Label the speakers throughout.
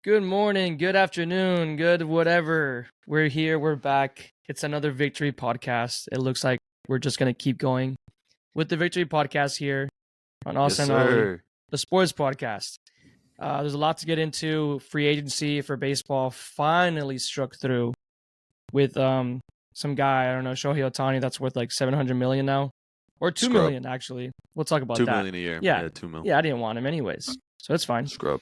Speaker 1: Good morning, good afternoon, good whatever. We're here, we're back. It's another Victory podcast. It looks like we're just going to keep going with the Victory podcast here on
Speaker 2: Yes,
Speaker 1: Austin Ollie,
Speaker 2: sir.
Speaker 1: the sports podcast. There's a lot to get into. Free agency for baseball finally struck through with some guy, I don't know, Shohei Ohtani, that's worth like $700 million now. Or $2
Speaker 2: Scrub.
Speaker 1: million, actually. We'll talk about
Speaker 2: $2
Speaker 1: that.
Speaker 2: million a year.
Speaker 1: Yeah.
Speaker 2: 2 mil.
Speaker 1: Yeah, I didn't want him anyways. So it's fine.
Speaker 2: Scrub.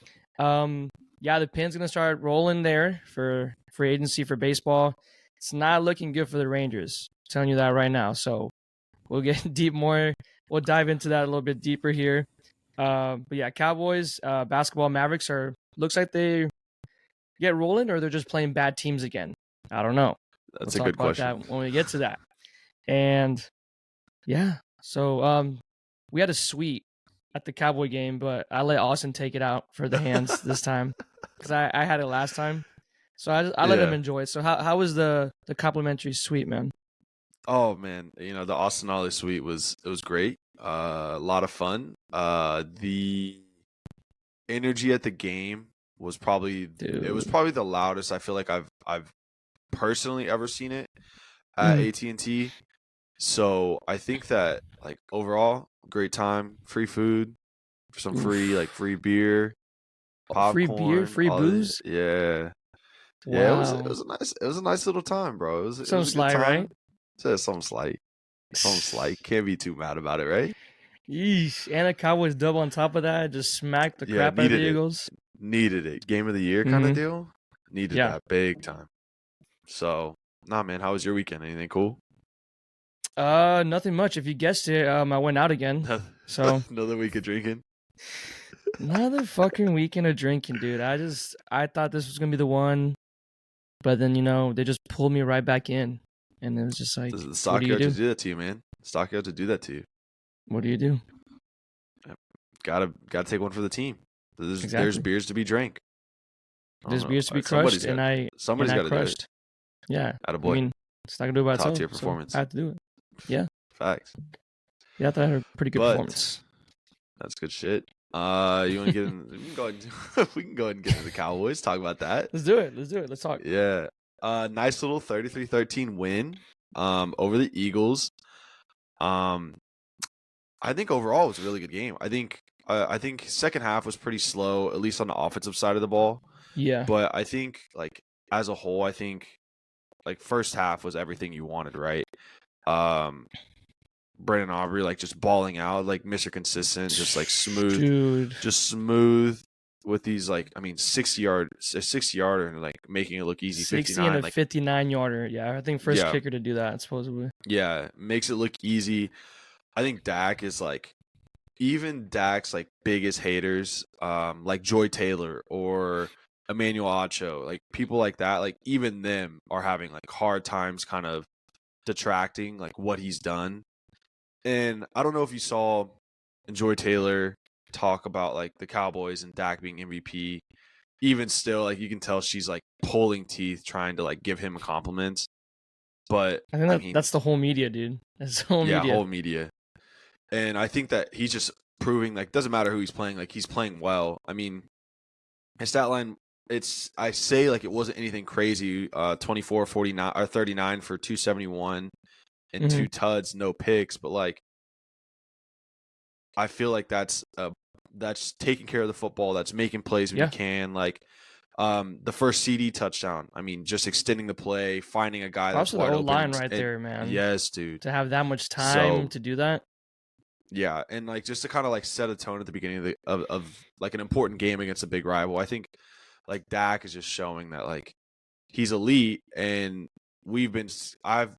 Speaker 1: Yeah, the pin's going to start rolling there for free agency for baseball. It's not looking good for the Rangers. I'm telling you that right now. So we'll get deep more. We'll dive into that a little bit deeper here. But yeah, Cowboys, basketball Mavericks looks like they get rolling or they're just playing bad teams again. I don't know.
Speaker 2: That's
Speaker 1: We'll
Speaker 2: a good
Speaker 1: talk about
Speaker 2: question.
Speaker 1: that when we get to that. And yeah, so we had a suite at the Cowboy game, but I let Austin take it out for the hands this time because I had it last time. So I let him enjoy it. So how was the complimentary suite, man?
Speaker 2: Oh man, the Austin Ollie suite was great. A lot of fun. The energy at the game was probably the loudest I feel like I've personally ever seen it at AT&T. So I think that like overall great time, free food, some free beer, popcorn,
Speaker 1: free beer, free booze.
Speaker 2: Yeah.
Speaker 1: Wow.
Speaker 2: Yeah, it was a nice little time, bro. It was
Speaker 1: some
Speaker 2: a
Speaker 1: slight,
Speaker 2: good time.
Speaker 1: right?
Speaker 2: Some slight. Can't be too mad about it, right?
Speaker 1: Yeesh. And the Cowboys double on top of that, just smacked the crap out of the Eagles.
Speaker 2: Needed it. Game of the year kind of deal. Needed that big time. So, nah, man. How was your weekend? Anything cool?
Speaker 1: Nothing much. If you guessed it, I went out again. So
Speaker 2: another week of drinking.
Speaker 1: Another fucking weekend of drinking, dude. I thought this was gonna be the one, but then they just pulled me right back in, and it was just like,
Speaker 2: the stockyard to do that to you, man. Stockyard to do that to you.
Speaker 1: What do you do?
Speaker 2: Gotta take one for the team. There's beers to be drank.
Speaker 1: There's beers to be crushed, and
Speaker 2: somebody's got to do it.
Speaker 1: Yeah,
Speaker 2: attaboy.
Speaker 1: I mean, it's not gonna do it by itself.
Speaker 2: Top tier performance.
Speaker 1: So I have to do it. Yeah,
Speaker 2: facts.
Speaker 1: Yeah, I thought I had a pretty good performance.
Speaker 2: That's good shit. You want to get in? We can go ahead and get into the Cowboys. Talk about that.
Speaker 1: Let's do it. Let's talk.
Speaker 2: Yeah. Nice little 33-13 win. Over the Eagles. I think overall it was a really good game. I think second half was pretty slow, at least on the offensive side of the ball.
Speaker 1: Yeah.
Speaker 2: But I think like as a whole, I think like first half was everything you wanted, right? Brandon Aubrey like just balling out, like Mr. Consistent, just like smooth,
Speaker 1: dude.
Speaker 2: Just smooth with these like 60-yarder and like making it look easy.
Speaker 1: 60
Speaker 2: 59,
Speaker 1: and a 59-yarder. Yeah, I think first kicker to do that supposedly.
Speaker 2: Yeah, makes it look easy. I think Dak is like even Dak's like biggest haters, like Joy Taylor or Emmanuel Acho, like people like that, like even them are having like hard times kind of detracting like what he's done. And I don't know if you saw Joy Taylor talk about like the Cowboys and Dak being MVP. Even still, like you can tell she's like pulling teeth trying to like give him compliments. But
Speaker 1: I think that's the whole media, dude. That's the whole media.
Speaker 2: Yeah, whole media. And I think that he's just proving like doesn't matter who he's playing, like he's playing well. I mean, his stat line, I say like it wasn't anything crazy. 24, 49 or 39 for 271 and 2 tuds, no picks, but like I feel like that's taking care of the football, that's making plays when you can. Like the first CD touchdown, I mean, just extending the play, finding a guy that's wide open.
Speaker 1: line right there, man.
Speaker 2: Yes, dude.
Speaker 1: To have that much time to do that.
Speaker 2: Yeah, and like just to kind of like set a tone at the beginning of like an important game against a big rival. I think like Dak is just showing that like he's elite, and I've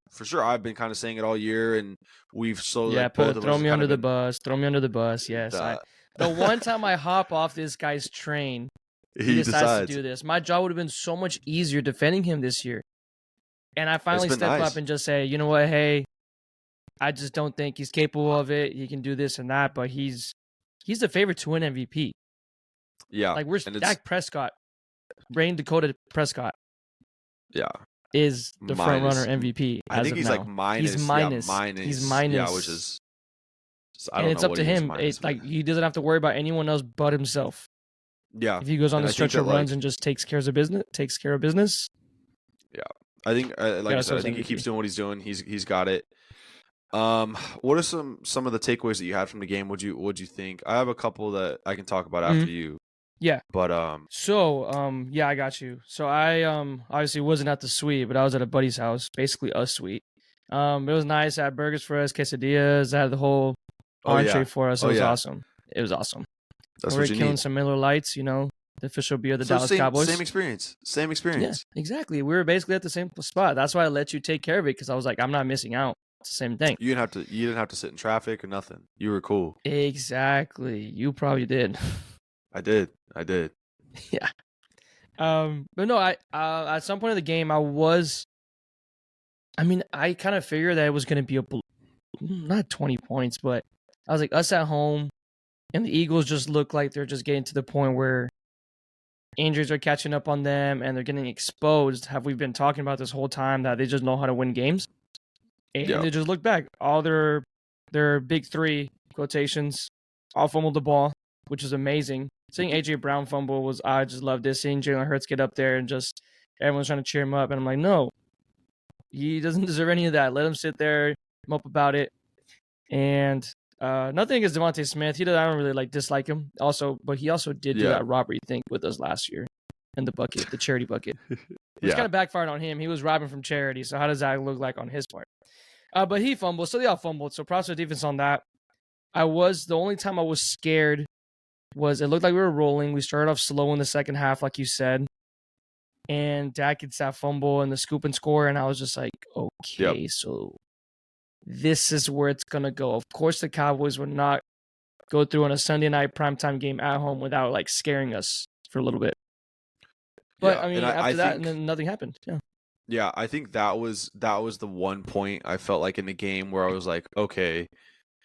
Speaker 2: been kind of saying it all year, and we've slowly
Speaker 1: throw me under the bus. Yes, the one time I hop off this guy's train, he decides to do this. My job would have been so much easier defending him this year, and I finally step up and just say, you know what, hey. I just don't think he's capable of it. He can do this and that, but he's the favorite to win MVP.
Speaker 2: Yeah.
Speaker 1: Like where's Dak Prescott? Brain Dakota Prescott.
Speaker 2: Yeah.
Speaker 1: Is the front runner MVP.
Speaker 2: I think he's
Speaker 1: now.
Speaker 2: like minus.
Speaker 1: He's minus. He's minus.
Speaker 2: Yeah, which is
Speaker 1: and it's up to him. It's like he doesn't have to worry about anyone else but himself.
Speaker 2: Yeah,
Speaker 1: If he goes on
Speaker 2: and
Speaker 1: the
Speaker 2: I think
Speaker 1: stretch of
Speaker 2: that
Speaker 1: runs and just takes care of business.
Speaker 2: yeah, I think like
Speaker 1: Got
Speaker 2: I said, I
Speaker 1: ourselves
Speaker 2: think he
Speaker 1: MVP.
Speaker 2: keeps doing what he's doing. He's got it. What are some of the takeaways that you had from the game? What'd you think? I have a couple that I can talk about after
Speaker 1: Mhm.
Speaker 2: you,
Speaker 1: Yeah.
Speaker 2: but
Speaker 1: So, yeah, I got you. So I obviously wasn't at the suite, but I was at a buddy's house, basically a suite. It was nice. I had burgers for us, quesadillas. I had the whole
Speaker 2: oh
Speaker 1: entree
Speaker 2: yeah,
Speaker 1: for us. It
Speaker 2: oh
Speaker 1: was
Speaker 2: yeah,
Speaker 1: awesome. It was awesome. And
Speaker 2: that's
Speaker 1: we
Speaker 2: what
Speaker 1: were
Speaker 2: you
Speaker 1: killing
Speaker 2: need.
Speaker 1: some Miller Lights, the official beer of the
Speaker 2: So
Speaker 1: Dallas
Speaker 2: same
Speaker 1: Cowboys.
Speaker 2: experience, same
Speaker 1: Yeah,
Speaker 2: experience.
Speaker 1: exactly. We were basically at the same spot. That's why I let you take care of it because I was like, I'm not missing out. It's the same thing.
Speaker 2: You didn't have to sit in traffic or nothing. You were cool.
Speaker 1: Exactly. You probably did.
Speaker 2: I did.
Speaker 1: Yeah. But no, I at some point of the game, I kind of figured that it was going to be not 20 points, but I was like, us at home, and the Eagles just look like they're just getting to the point where injuries are catching up on them and they're getting exposed. Have we been talking about this whole time that they just know how to win games? And
Speaker 2: Yeah,
Speaker 1: they just look back. All their big three quotations all fumbled the ball, which is amazing. Seeing AJ Brown fumble I just loved this. Seeing Jalen Hurts get up there and just everyone's trying to cheer him up, and I'm like, no, he doesn't deserve any of that. Let him sit there, mope about it. And nothing against Devontae Smith. I don't really dislike him. Also, but he also did do
Speaker 2: yeah,
Speaker 1: that robbery thing with us last year in the charity bucket, which kind
Speaker 2: yeah,
Speaker 1: of backfired on him. He was robbing from charity. So how does that look like on his part? But he fumbled, so they all fumbled. So props to the defense on that. The only time I was scared was it looked like we were rolling. We started off slow in the second half, like you said. And Dak gets that fumble and the scoop and score. And I was just like,
Speaker 2: yep,
Speaker 1: okay, so this is where it's going to go. Of course, the Cowboys would not go through on a Sunday night primetime game at home without scaring us for a little bit. But
Speaker 2: yeah.
Speaker 1: I
Speaker 2: And
Speaker 1: mean,
Speaker 2: I
Speaker 1: after that, and
Speaker 2: think
Speaker 1: then nothing happened. Yeah.
Speaker 2: yeah, I think that was the one point I felt like in the game where I was like, okay,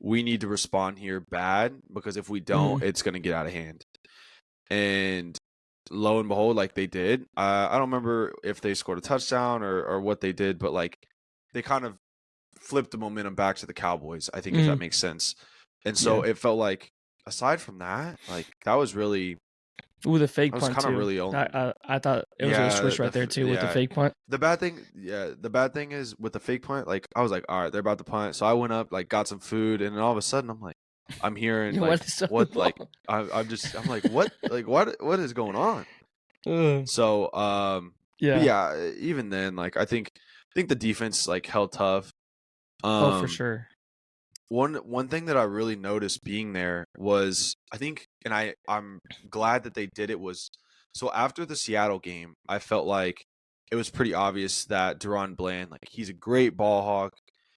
Speaker 2: we need to respond here bad because if we don't, it's gonna get out of hand. And lo and behold, like they did. I don't remember if they scored a touchdown or what they did, but they kind of flipped the momentum back to the Cowboys. I think if that makes sense. And so
Speaker 1: Yeah.
Speaker 2: it felt like aside from that, that was really
Speaker 1: Ooh, the fake
Speaker 2: that was
Speaker 1: punt
Speaker 2: kind of
Speaker 1: too.
Speaker 2: really only
Speaker 1: I thought it was a switch right there too with the fake punt.
Speaker 2: the bad thing is with the fake punt, I was like, all right, they're about to punt. So I went up, got some food, and then all of a sudden I'm hearing
Speaker 1: Yeah, what is
Speaker 2: what
Speaker 1: up?
Speaker 2: I'm like, what what is going on? So but
Speaker 1: Yeah.
Speaker 2: yeah, even then, I think the defense held tough.
Speaker 1: Oh, for
Speaker 2: Um
Speaker 1: sure.
Speaker 2: one thing that I really noticed being there was I think, and I'm glad that they did it, was so after the Seattle game, I felt like it was pretty obvious that Deron Bland, he's a great ball hawk.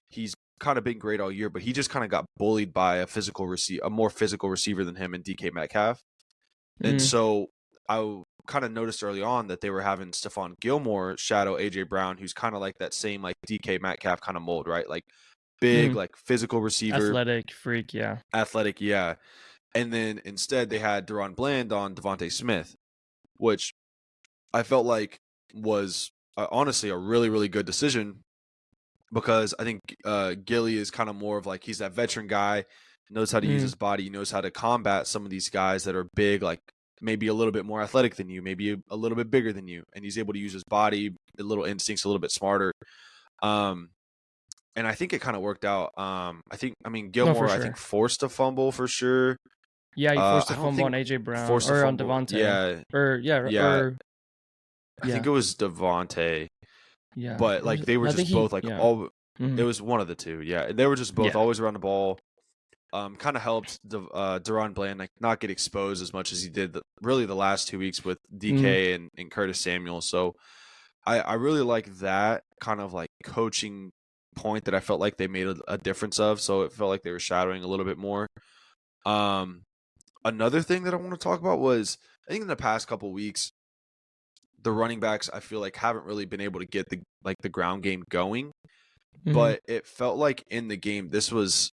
Speaker 2: He's kind of been great all year, but he just kind of got bullied by a more physical receiver than him in DK Metcalf. And
Speaker 1: Mm.
Speaker 2: so I kind of noticed early on that they were having Stephon Gilmore shadow AJ Brown, who's kind of like that same DK Metcalf kind of mold, right? Big,
Speaker 1: Mm.
Speaker 2: physical receiver,
Speaker 1: Athletic freak, yeah.
Speaker 2: athletic, yeah. And then instead they had Deron Bland on Devontae Smith, which I felt like was honestly a really, really good decision because I think Gilly is kind of more of he's that veteran guy, knows how to use
Speaker 1: Mm.
Speaker 2: his body, knows how to combat some of these guys that are big, maybe a little bit more athletic than you, maybe a little bit bigger than you, and he's able to use his body, a little instincts, a little bit smarter. And I think it kind of worked out.
Speaker 1: No, for
Speaker 2: Gilmore, I think
Speaker 1: sure.
Speaker 2: forced a fumble for sure.
Speaker 1: Yeah, you forced
Speaker 2: I
Speaker 1: a
Speaker 2: don't
Speaker 1: fumble on
Speaker 2: think
Speaker 1: AJ Brown
Speaker 2: forced a
Speaker 1: or on
Speaker 2: fumble.
Speaker 1: Devontae.
Speaker 2: Yeah,
Speaker 1: Or
Speaker 2: yeah. I
Speaker 1: yeah.
Speaker 2: think it was Devontae,
Speaker 1: Yeah.
Speaker 2: but they were
Speaker 1: I think
Speaker 2: just both
Speaker 1: yeah.
Speaker 2: all.
Speaker 1: Mm.
Speaker 2: It was one of the two. Yeah, they were just both
Speaker 1: Yeah.
Speaker 2: always around the ball. Kind of helped Deron Bland not get exposed as much as he did really the last 2 weeks with DK and Curtis Samuel. So I really like that kind of coaching point that I felt like they made a difference of. So it felt like they were shadowing a little bit more. Another thing that I want to talk about was I think in the past couple weeks, the running backs I feel like haven't really been able to get the ground game going. But it felt like in the game this was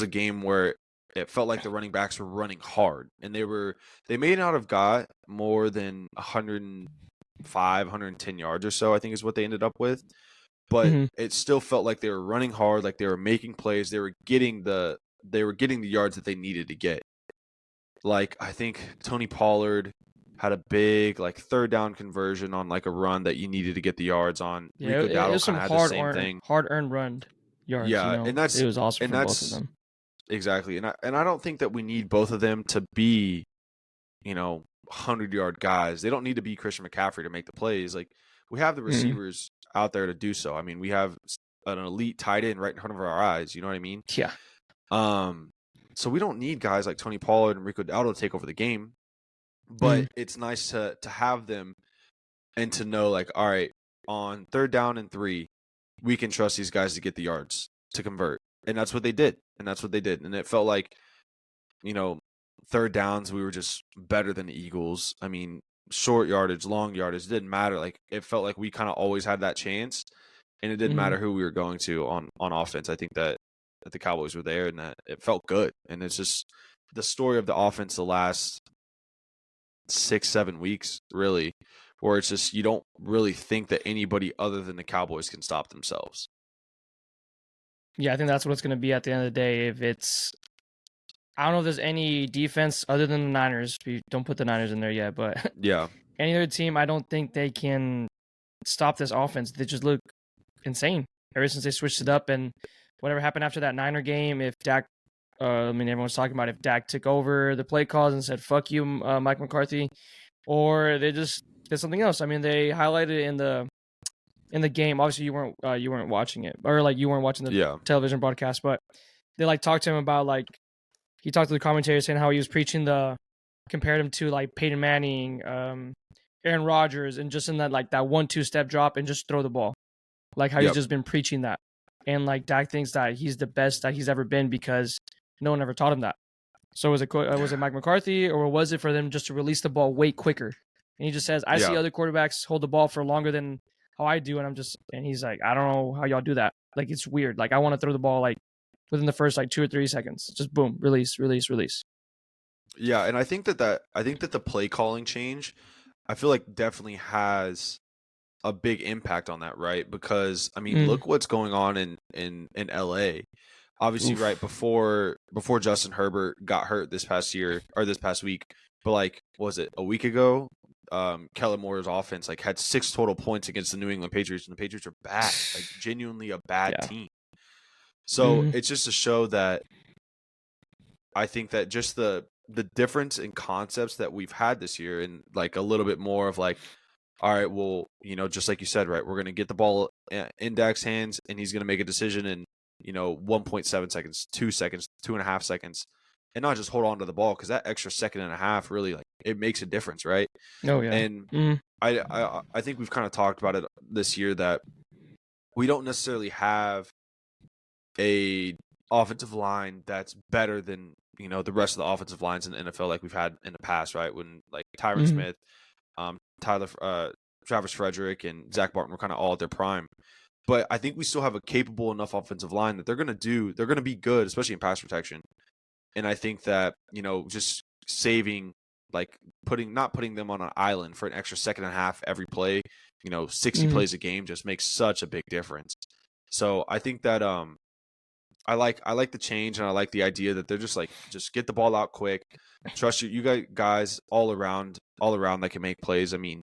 Speaker 2: a game where it felt like the running backs were running hard, and they may not have got more than 105, 110 yards or so, I think is what they ended up with. But it still felt like they were running hard, like they were making plays, they were getting the yards that they needed to get. Like, I think Tony Pollard had a big, like, third down conversion on, like, a run that you needed to get the yards on.
Speaker 1: Yeah,
Speaker 2: Rico
Speaker 1: it
Speaker 2: Dowdle
Speaker 1: was
Speaker 2: kind
Speaker 1: some
Speaker 2: of had the same thing.
Speaker 1: hard earned run yards.
Speaker 2: Yeah,
Speaker 1: It was awesome
Speaker 2: and
Speaker 1: from both of
Speaker 2: that's
Speaker 1: them.
Speaker 2: exactly. And I don't think that we need both of them to be, 100-yard guys. They don't need to be Christian McCaffrey to make the plays. Like, we have the
Speaker 1: Mhm.
Speaker 2: receivers out there to do so. I mean, we have an elite tight end right in front of our eyes. You know what I mean?
Speaker 1: Yeah.
Speaker 2: So we don't need guys like Tony Pollard and Rico Dowdle to take over the game. But
Speaker 1: Mhm.
Speaker 2: it's nice to have them and to know, like, all right, on third down and 3, we can trust these guys to get the yards to convert. And that's what they did. And it felt like, third downs, we were just better than the Eagles. I mean, short yardage, long yardage, it didn't matter. Like, it felt like we kind of always had that chance, and it didn't
Speaker 1: Mhm.
Speaker 2: matter who we were going to on offense. I think that the Cowboys were there, and that it felt good. And it's just the story of the offense the last 6-7 weeks, really, where it's just you don't really think that anybody other than the Cowboys can stop themselves.
Speaker 1: Yeah, I think that's what it's going to be at the end of the day. I don't know if there's any defense other than the Niners. We don't put the Niners in there yet, but
Speaker 2: Yeah.
Speaker 1: any other team, I don't think they can stop this offense. They just look insane ever since they switched it up. And whatever happened after that Niner game, if Dak, everyone's talking about if Dak took over the play calls and said, fuck you, Mike McCarthy, or they just did something else. I mean, they highlighted it in the game. Obviously, you weren't watching it, or like you weren't watching the television broadcast, but they like talked to him about like he talked to the commentator saying how he was preaching compared him to like Peyton Manning, Aaron Rodgers, and just in that like that 1-2 step drop and just throw the ball, like how he's just been preaching that, and like Dak thinks that he's the best that he's ever been because no one ever taught him that. So was it Mike McCarthy, or was it for them just to release the ball way quicker? And he just says, I see other quarterbacks hold the ball for longer than how I do, and he's like, I don't know how y'all do that. Like, it's weird. Like, I want to throw the ball like within the first like 2 or 3 seconds, just boom, release.
Speaker 2: Yeah, and I think that the play calling change, I feel like definitely has a big impact on that, right? Because I mean, look what's going on in LA. Obviously,
Speaker 1: Oof.
Speaker 2: right before Justin Herbert got hurt this past week, but like, was it a week ago? Kellen Moore's offense like had 6 total points against the New England Patriots, and the Patriots are bad, like genuinely a bad team. So it's just to show that I think that just the difference in concepts that we've had this year, and like a little bit more of like, all right, well, just like you said, right, we're going to get the ball in Dak's hands, and he's going to make a decision in 1.7 seconds, 2 seconds, 2.5 seconds, and not just hold on to the ball, because that extra second and a half really, like, it makes a difference, right?
Speaker 1: Oh yeah.
Speaker 2: And I think we've kind of talked about it this year that we don't necessarily have a offensive line that's better than the rest of the offensive lines in the NFL like we've had in the past, right? When like Tyron Smith, Travis Frederick, and Zach Martin were kind of all at their prime. But I think we still have a capable enough offensive line that they're going to be good, especially in pass protection. And I think that, just saving, like not putting them on an island for an extra second and a half every play, 60 plays a game just makes such a big difference. So I think that I like the change, and I like the idea that they're just get the ball out quick. Trust you guys all around that can make plays. I mean,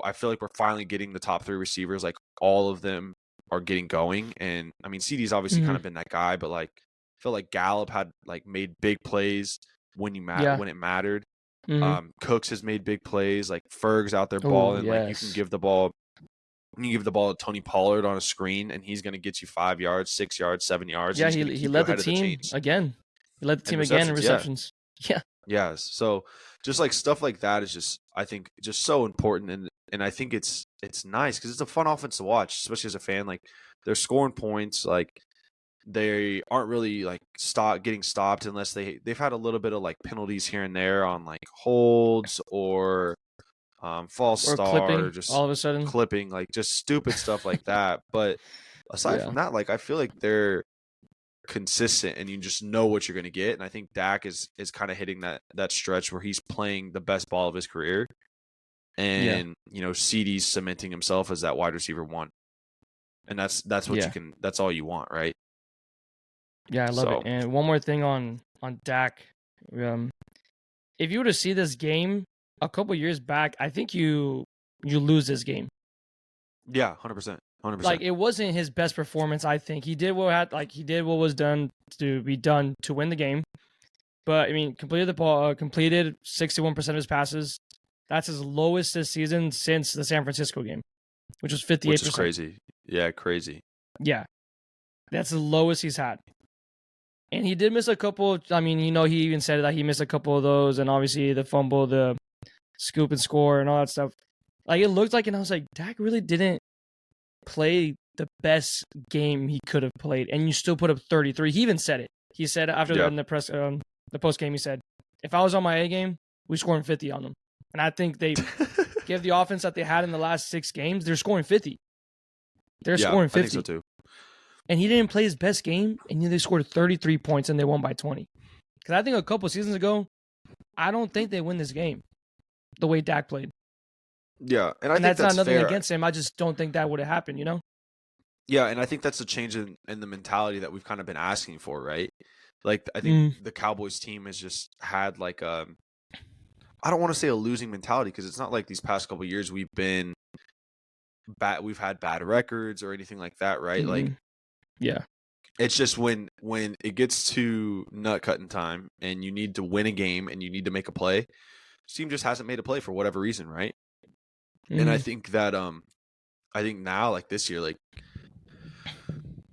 Speaker 2: I feel like we're finally getting the top 3 receivers. Like, all of them are getting going. And I mean, CD's obviously kind of been that guy, but like, I feel like Gallup had like made big plays when it mattered. Cooks has made big plays. Like, Ferg's out there balling.
Speaker 1: Yes.
Speaker 2: Like, you can give the ball to Tony Pollard on a screen, and he's going to get you 5 yards, 6 yards, 7 yards.
Speaker 1: Yeah, he led the team again. He led the team again in receptions. Yeah.
Speaker 2: Yes. So just like stuff like that is just, I think, just so important, and I think it's nice because it's a fun offense to watch, especially as a fan. Like, they're scoring points. Like, they aren't really like getting stopped unless they've had a little bit of like penalties here and there on like holds or false start,
Speaker 1: clipping,
Speaker 2: just
Speaker 1: all of a sudden
Speaker 2: clipping, like just stupid stuff like that. But aside from that, like, I feel like they're consistent, and you just know what you're going to get. And I think Dak is kind of hitting that stretch where he's playing the best ball of his career, and CD's cementing himself as that wide receiver 1, and that's what that's all you want, right?
Speaker 1: Yeah, I love it. And one more thing on Dak, Um, if you were to see this game a couple years back, I think you lose this game.
Speaker 2: Yeah, 100%. 100%.
Speaker 1: Like it wasn't his best performance. I think he did what was done to be done to win the game. But I mean, completed the ball, completed 61% of his passes. That's his lowest this season since the San Francisco game, which was 58%.
Speaker 2: Which is crazy. Yeah, crazy.
Speaker 1: Yeah, that's the lowest he's had. And he did miss a couple. I mean, he even said that he missed a couple of those, and obviously the fumble, the scoop and score, and all that stuff. Like it looked like, and I was like, Dak really didn't play the best game he could have played, and you still put up 33. He even said it. He said after
Speaker 2: Yeah.
Speaker 1: in the press, the post game, he said, "If I was on my A game, we scoring 50 on them." And I think they give the offense that they had in the last 6 games, they're scoring 50. They're scoring 50.
Speaker 2: I think so too.
Speaker 1: And he didn't play his best game, and they scored 33 points, and they won by 20. Because I think a couple seasons ago, I don't think they win this game the way Dak played.
Speaker 2: Yeah, and I think
Speaker 1: that's not nothing
Speaker 2: fair.
Speaker 1: against him. I just don't think that would have happened,
Speaker 2: Yeah, and I think that's a change in the mentality that we've kind of been asking for, right? Like, I think the Cowboys team has just had like I don't want to say a losing mentality because it's not like these past couple of years we've been we've had bad records or anything like that, right? Like,
Speaker 1: yeah,
Speaker 2: it's just when it gets to nut cutting time and you need to win a game and you need to make a play, the team just hasn't made a play for whatever reason, right? And I think that I think now, like this year, like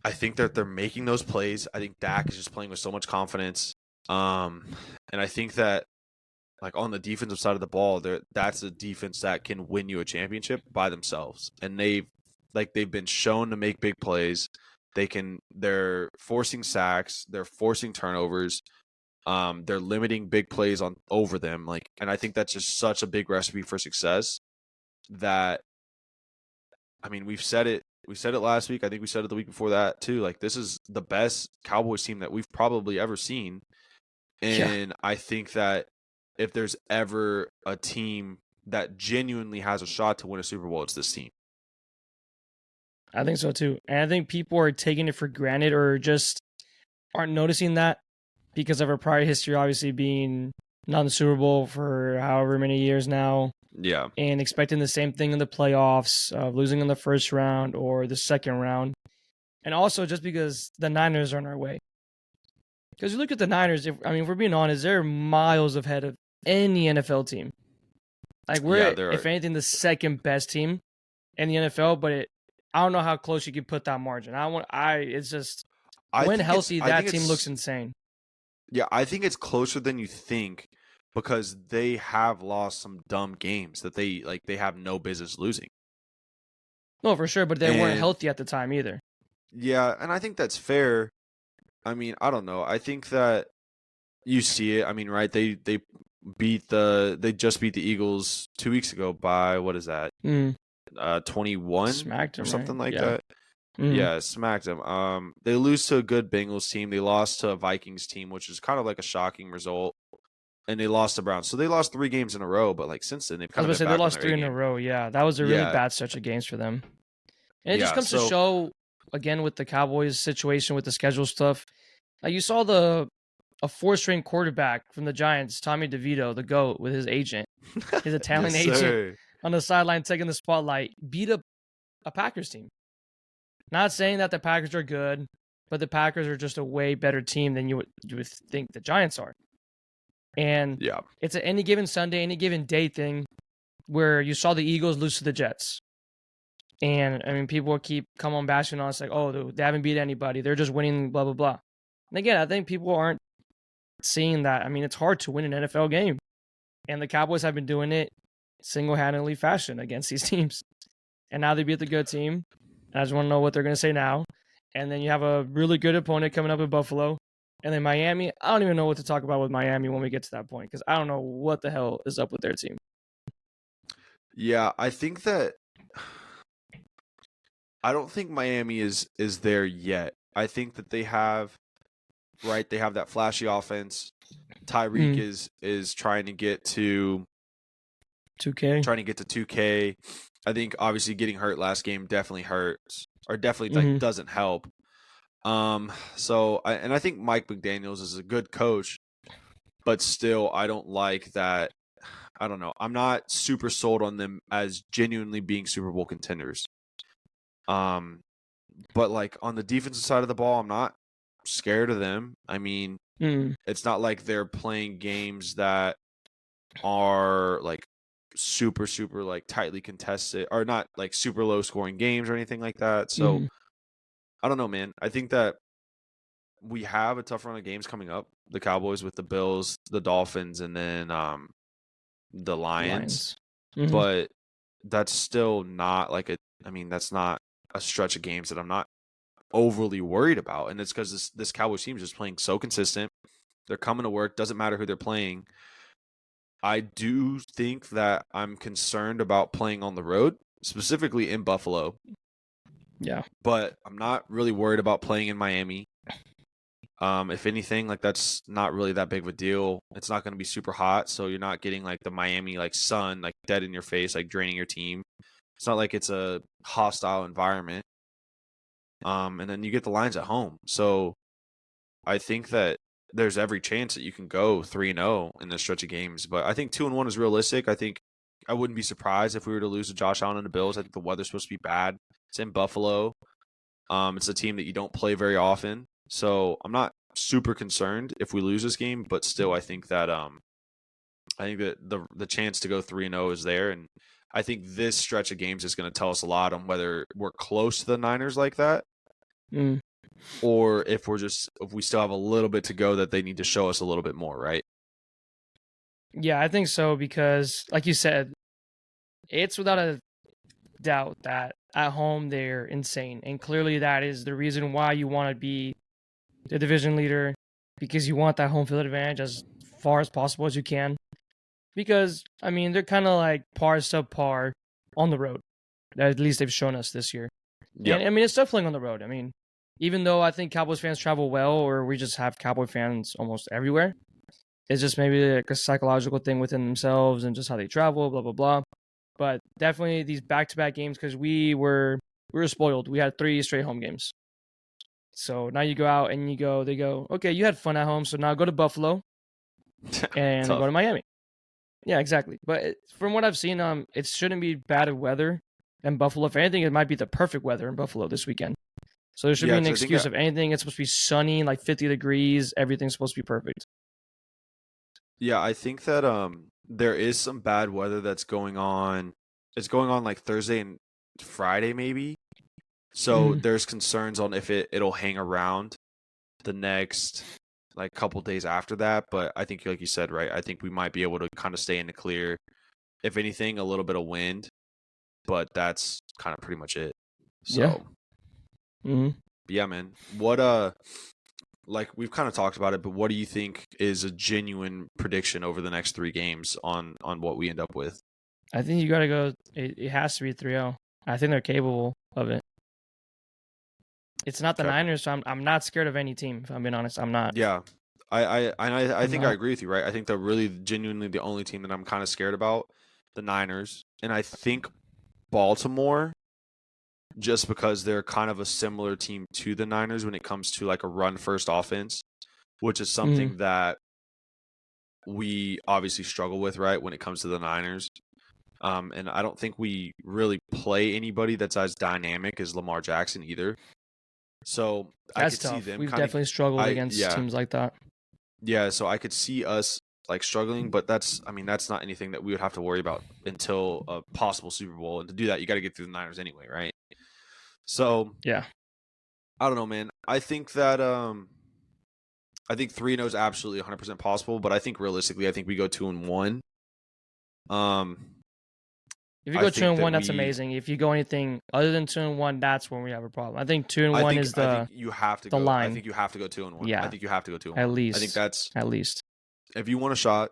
Speaker 2: I think that they're making those plays. I think Dak is just playing with so much confidence. And I think that like on the defensive side of the ball, that's a defense that can win you a championship by themselves. And they've been shown to make big plays. They're forcing sacks, they're forcing turnovers. They're limiting big plays over them. Like, and I think that's just such a big recipe for success that, I mean, we said it last week. I think we said it the week before that too. Like, this is the best Cowboys team that we've probably ever seen. And I think that if there's ever a team that genuinely has a shot to win a Super Bowl, it's this team.
Speaker 1: I think so too. And I think people are taking it for granted or just aren't noticing that because of our prior history, obviously being not in the Super Bowl for however many years now.
Speaker 2: Yeah.
Speaker 1: And expecting the same thing in the playoffs, losing in the first round or the second round. And also just because the Niners are on our way. Because you look at the Niners, if we're being honest, they're miles ahead of any NFL team. Like, we're, if anything, the second best team in the NFL, but I don't know how close you can put that margin. It's just, when healthy, that team looks insane.
Speaker 2: Yeah, I think it's closer than you think because they have lost some dumb games that they have no business losing.
Speaker 1: No, for sure, but they weren't healthy at the time either.
Speaker 2: Yeah, and I think that's fair. I mean, I don't know. I think that you see it. I mean, right? They just beat the Eagles 2 weeks ago by, what is that? 21?
Speaker 1: Smacked them,
Speaker 2: or something
Speaker 1: right?
Speaker 2: like that. Yeah, smacked them. They lose to a good Bengals team. They lost to a Vikings team, which is kind of like a shocking result. And they lost to Browns. So they lost 3 games in a row, but like since then they've kind of been back
Speaker 1: they lost
Speaker 2: on their
Speaker 1: 3 in a row. Yeah, that was a really bad stretch of games for them. And it just comes to show, again, with the Cowboys situation with the schedule stuff. Like, you saw a 4-string quarterback from the Giants, Tommy DeVito, the GOAT, with his agent, his Italian agent, on the sideline taking the spotlight, beat up a Packers team. Not saying that the Packers are good, but the Packers are just a way better team than you would think the Giants are. And it's an any given Sunday, any given day thing where you saw the Eagles lose to the Jets. And, I mean, people keep come on bashing on us like, oh, they haven't beat anybody. They're just winning, blah, blah, blah. And again, I think people aren't seeing that. I mean, it's hard to win an NFL game. And the Cowboys have been doing it single-handedly fashion against these teams. And now they beat the good team. And I just want to know what they're going to say now. And then you have a really good opponent coming up in Buffalo. And then Miami, I don't even know what to talk about with Miami when we get to that point because I don't know what the hell is up with their team.
Speaker 2: Yeah, I think that I don't think Miami is there yet. I think that they have that flashy offense. Tyreek is trying to get to 2K. I think obviously getting hurt last game definitely hurts or definitely doesn't help. So I think Mike McDaniels is a good coach, but still, I don't like that. I don't know. I'm not super sold on them as genuinely being Super Bowl contenders. But like on the defensive side of the ball, I'm not scared of them. I mean, it's not like they're playing games that are like super like tightly contested, or not like super low scoring games or anything like that. So I don't know, man. I think that we have a tough run of games coming up. The Cowboys with the Bills, the Dolphins, and then the Lions. But that's still not like that's not a stretch of games that I'm not overly worried about. And it's because this Cowboys team is just playing so consistent. They're coming to work. Doesn't matter who they're playing. I do think that I'm concerned about playing on the road, specifically in Buffalo.
Speaker 1: Yeah.
Speaker 2: But I'm not really worried about playing in Miami. If anything, like that's not really that big of a deal. It's not going to be super hot, so you're not getting like the Miami like sun like dead in your face, like draining your team. It's not like it's a hostile environment. And then you get the Lions at home. So I think that there's every chance that you can go 3-0 in this stretch of games. But I think 2-1 is realistic. I think I wouldn't be surprised if we were to lose to Josh Allen and the Bills. I think the weather's supposed to be bad. It's in Buffalo. It's a team that you don't play very often. So I'm not super concerned if we lose this game, but still I think that the chance to go 3-0 is there, and I think this stretch of games is going to tell us a lot on whether we're close to the Niners like that, or if we still have a little bit to go that they need to show us a little bit more, right?
Speaker 1: Yeah, I think so, because like you said, it's without a doubt that at home they're insane, and clearly that is the reason why you want to be the division leader, because you want that home field advantage as far as possible as you can. Because I mean, they're kind of like subpar on the road. At least they've shown us this year. Yeah, and I mean, it's tough playing on the road. I mean, even though I think Cowboys fans travel well, or we just have Cowboy fans almost everywhere, it's just maybe like a psychological thing within themselves and just how they travel, blah blah blah. But definitely these back-to-back games, because we were spoiled. We had 3 straight home games. So now you go out and they go, okay, you had fun at home, so now go to Buffalo and go to Miami. Yeah, exactly. But from what I've seen, it shouldn't be bad weather in Buffalo. If anything, it might be the perfect weather in Buffalo this weekend. So there should be an excuse of anything. It's supposed to be sunny, like 50 degrees. Everything's supposed to be perfect.
Speaker 2: Yeah, I think that there is some bad weather that's going on. It's going on like Thursday and Friday maybe. So there's concerns on if it'll hang around the next like couple days after that. But I think, like you said, right, I think we might be able to kind of stay in the clear. If anything, a little bit of wind, but that's kind of pretty much it. So, yeah, man. What like we've kind of talked about it, but what do you think is a genuine prediction over the next 3 games on what we end up with?
Speaker 1: I think you got to go. It has to be 3-0. I think they're capable of it. It's not the Niners, so I'm not scared of any team. If I'm being honest, I'm not.
Speaker 2: Yeah, I think I agree with you. Right, I think they're really genuinely the only team that I'm kind of scared about, the Niners, and I think Baltimore, just because they're kind of a similar team to the Niners when it comes to like a run first offense, which is something that we obviously struggle with, right, when it comes to the Niners. And I don't think we really play anybody that's as dynamic as Lamar Jackson either. So
Speaker 1: that's
Speaker 2: I could
Speaker 1: tough.
Speaker 2: see them.
Speaker 1: We've definitely struggled against teams like that.
Speaker 2: Yeah, so I could see us like struggling, but that's not anything that we would have to worry about until a possible Super Bowl. And to do that, you got to get through the Niners anyway, right? So
Speaker 1: yeah,
Speaker 2: I don't know, man. I think that I think 3-0 is absolutely 100% possible, but I think realistically, I think we go 2-1.
Speaker 1: If you go 2-1, that's amazing. If you go anything other than 2-1, that's when we have a problem. I think 2-1 is
Speaker 2: I think you have to go.
Speaker 1: line.
Speaker 2: I think you have to go 2-1.
Speaker 1: Yeah,
Speaker 2: I think you have to go 2-1.
Speaker 1: At least.
Speaker 2: I think that's
Speaker 1: at least.
Speaker 2: If you want a shot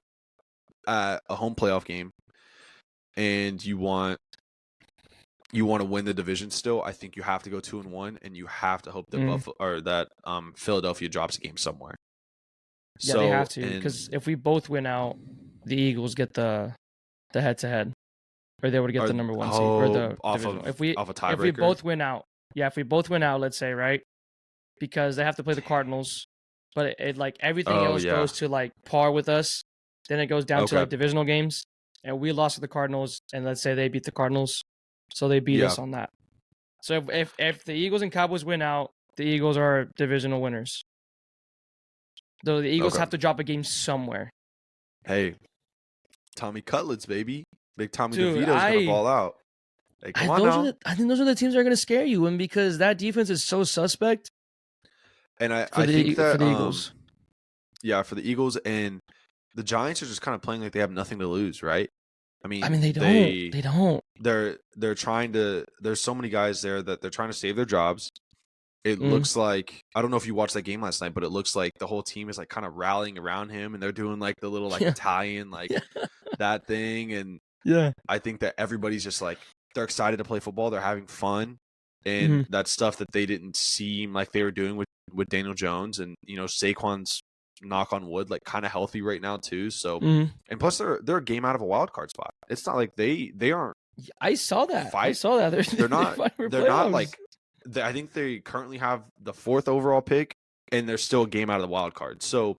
Speaker 2: at a home playoff game and you want to win the division still, I think you have to go 2-1, and you have to hope that Philadelphia drops a game somewhere.
Speaker 1: Yeah, they have to, because if we both win out, the Eagles get the head-to-head. Or they would get the number 1 seed, or the divisional. If we both win out, let's say, right? Because they have to play the Cardinals, but it like everything
Speaker 2: Oh
Speaker 1: else
Speaker 2: yeah.
Speaker 1: goes to like par with us. Then it goes down to
Speaker 2: Okay.
Speaker 1: like divisional games, and we lost to the Cardinals, and let's say they beat the Cardinals, so they beat
Speaker 2: Yeah.
Speaker 1: us on that. So if the Eagles and Cowboys win out, the Eagles are divisional winners. Though the Eagles
Speaker 2: Okay.
Speaker 1: have to drop a game somewhere.
Speaker 2: Hey, Tommy Cutlets, baby. Big Tommy
Speaker 1: Dude,
Speaker 2: DeVito's gonna ball out. Hey, come on now.
Speaker 1: I think those are the teams that are going to scare you, and because that defense is so suspect.
Speaker 2: And I
Speaker 1: For
Speaker 2: think that
Speaker 1: the Eagles.
Speaker 2: Yeah, for the Eagles, and the Giants are just kind of playing like they have nothing to lose, right? I mean,
Speaker 1: they don't. They don't.
Speaker 2: They're trying to. There's so many guys there that they're trying to save their jobs. It looks like, I don't know if you watched that game last night, but it looks like the whole team is like kind of rallying around him, and they're doing like the little like Italian like that thing, and I think that everybody's just like, they're excited to play football. They're having fun, and that stuff that they didn't seem like they were doing with Daniel Jones, and Saquon's, knock on wood, like kind of healthy right now too. So and plus they're a game out of a wild card spot. It's not like they aren't.
Speaker 1: I saw that. They're
Speaker 2: not like. I think they currently have the 4th overall pick, and they're still a game out of the wild card. So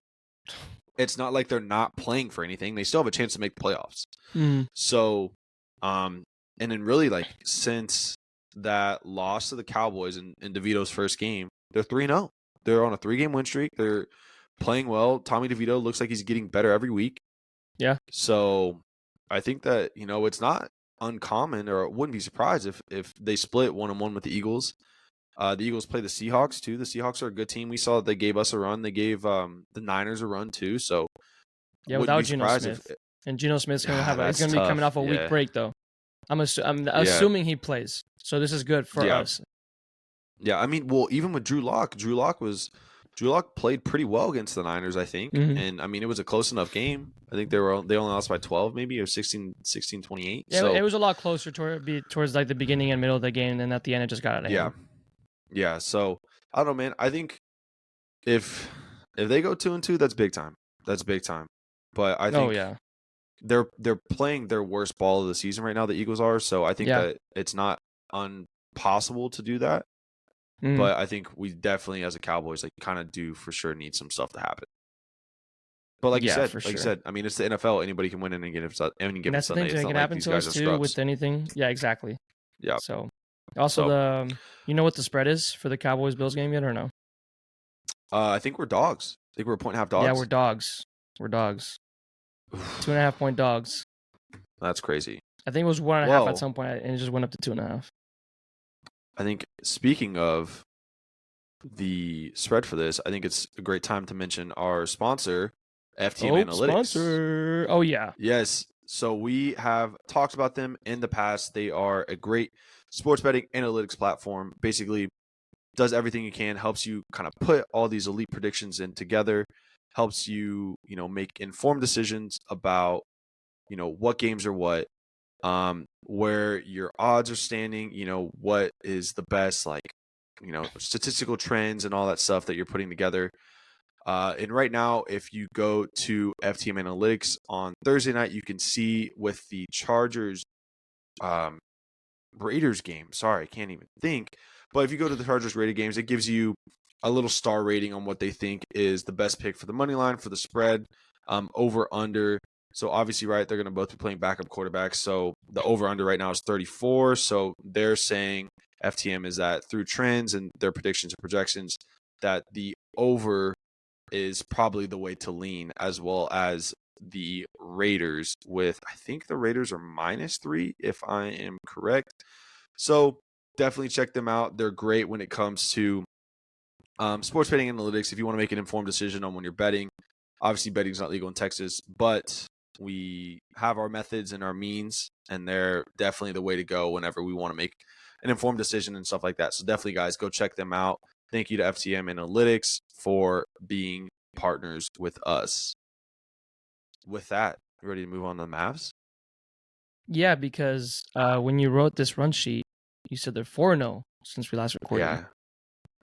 Speaker 2: it's not like they're not playing for anything. They still have a chance to make the playoffs. So, and then really, like, since that loss to the Cowboys in DeVito's first game, they're 3-0. They're on a 3-game win streak. They're playing well. Tommy DeVito looks like he's getting better every week.
Speaker 1: Yeah.
Speaker 2: So I think that, it's not uncommon, or wouldn't be surprised if they split 1-1 with the Eagles. The Eagles play the Seahawks too. The Seahawks are a good team. We saw that they gave us a run. They gave the Niners a run too. So
Speaker 1: without Geno Smith, and Geno Smith's gonna he's gonna be coming off a week break though. I'm assuming he plays. So this is good for us.
Speaker 2: Yeah, I mean, well, even with Drew Lock played pretty well against the Niners, I think. And I mean, it was a close enough game. I think they only lost by 12, maybe, or 16-28.
Speaker 1: Yeah,
Speaker 2: so
Speaker 1: it was a lot closer towards like the beginning and middle of the game, and then at the end it just got out of hand.
Speaker 2: Yeah, so I don't know, man. I think if they go 2-2, that's big time. That's big time. But I think they're playing their worst ball of the season right now, the Eagles are, so I think that it's not impossible to do that. But I think we definitely, as a Cowboys, like, kind of do for sure need some stuff to happen. But like you said, I mean, it's the NFL. Anybody can win in any given Sunday.
Speaker 1: And that's the thing that can happen to us too with anything. Yeah, exactly.
Speaker 2: Yeah.
Speaker 1: So also what the spread is for the Cowboys Bills game yet or no?
Speaker 2: I think we're dogs. I think we're 1.5 dogs.
Speaker 1: Yeah, we're dogs. 2.5 point dogs.
Speaker 2: That's crazy.
Speaker 1: I think it was 1.5 at some point, and it just went up to 2.5.
Speaker 2: I think, speaking of the spread for this, I think it's a great time to mention our sponsor, FTM Analytics.
Speaker 1: Sponsor. Oh, yeah.
Speaker 2: Yes. So we have talked about them in the past. They are a great sports betting analytics platform. Basically, does everything you can, helps you kind of put all these elite predictions in together, helps you, make informed decisions about, what games are what, where your odds are standing, what is the best, like, statistical trends and all that stuff that you're putting together. And right now, if you go to FTM Analytics on Thursday night, you can see with the Chargers Raiders game. Sorry, I can't even think. But if you go to the Chargers Raiders games, it gives you a little star rating on what they think is the best pick for the money line, for the spread, over under. So obviously, right, they're going to both be playing backup quarterbacks. So the over under right now is 34. So they're saying, FTM is that through trends and their predictions and projections, that the over is probably the way to lean, as well as the Raiders, with, I think the Raiders are -3 if I am correct. So definitely check them out. They're great when it comes to sports betting analytics. If you want to make an informed decision on when you're betting, obviously betting is not legal in Texas, but we have our methods and our means, and they're definitely the way to go whenever we want to make an informed decision and stuff like that. So definitely, guys, go check them out. Thank you to FTM Analytics for being partners with us. With that, you ready to move on to the Mavs?
Speaker 1: Yeah, because when you wrote this run sheet, you said they're 4-0 since we last recorded.
Speaker 2: Yeah.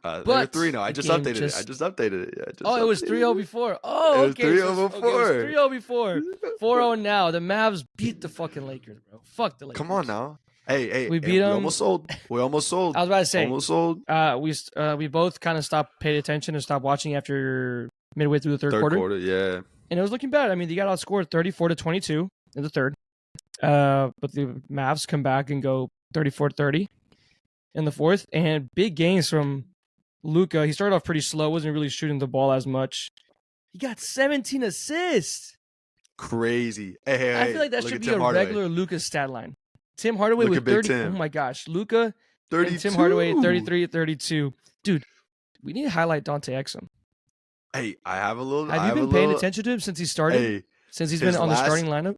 Speaker 2: They're 3-0. I just updated it.
Speaker 1: It was 3-0 before. Oh, okay. It was 3-0 before. Okay, it was 3-0 before. 4-0 now. The Mavs beat the fucking Lakers, bro. Fuck the Lakers.
Speaker 2: Come on now. Hey,
Speaker 1: we beat them.
Speaker 2: We almost sold. I was
Speaker 1: about to say.
Speaker 2: Almost sold.
Speaker 1: We both kind of stopped, paid attention, and stopped watching after midway through the third quarter.
Speaker 2: Yeah.
Speaker 1: And it was looking bad. I mean, they got outscored 34-22 in the third. But the Mavs come back and go 34-30 in the fourth. And big gains from Luka. He started off pretty slow, wasn't really shooting the ball as much. He got 17 assists.
Speaker 2: Crazy. Hey,
Speaker 1: I feel like that should be a regular Luka stat line. Tim Hardaway
Speaker 2: Look
Speaker 1: with
Speaker 2: at Big
Speaker 1: 30.
Speaker 2: Tim.
Speaker 1: Oh my gosh. Luka
Speaker 2: 32.
Speaker 1: and Tim Hardaway 33-32. Dude, we need to highlight Dante Exum.
Speaker 2: Hey, I have a little.
Speaker 1: Have you been paying attention to him since he started?
Speaker 2: Hey,
Speaker 1: since he's been on the starting lineup?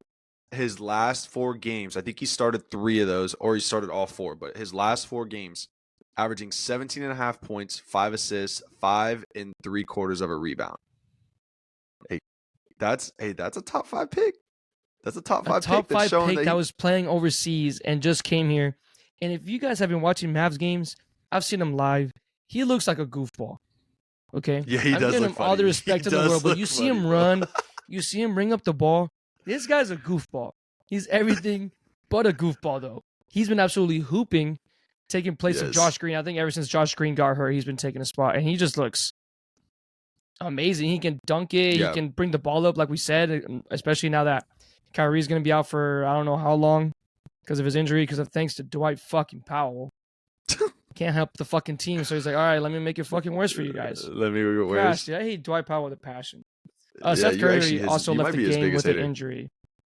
Speaker 2: His last 4 games, I think he started 3 of those, or he started all 4. But his last 4 games, averaging 17.5 points, 5 assists, 5 3/4 of a rebound. Hey, that's a top 5 pick. That's a top 5
Speaker 1: top
Speaker 2: pick.
Speaker 1: 5 pick that was playing overseas and just came here. And if you guys have been watching Mavs games, I've seen him live. He looks like a goofball. Okay?
Speaker 2: Yeah, he
Speaker 1: I'm
Speaker 2: does
Speaker 1: giving
Speaker 2: look
Speaker 1: him
Speaker 2: funny.
Speaker 1: all the respect in the world, but you see him run,
Speaker 2: bro.
Speaker 1: you see him bring up the ball. This guy's a goofball. He's everything but a goofball, though. He's been absolutely hooping, taking place of Josh Green. I think ever since Josh Green got hurt, he's been taking a spot, and he just looks amazing. He can dunk it.
Speaker 2: Yeah.
Speaker 1: He can bring the ball up, like we said, especially now that Kyrie's going to be out for I don't know how long because of his injury, because of thanks to Dwight fucking Powell. Can't help the fucking team, so he's like, all right, let me make it fucking worse for you guys.
Speaker 2: Let me make it worse.
Speaker 1: Gosh, dude, I hate Dwight Powell with a passion.
Speaker 2: Yeah,
Speaker 1: Seth
Speaker 2: you're
Speaker 1: Curry
Speaker 2: actually
Speaker 1: also left the game with an injury.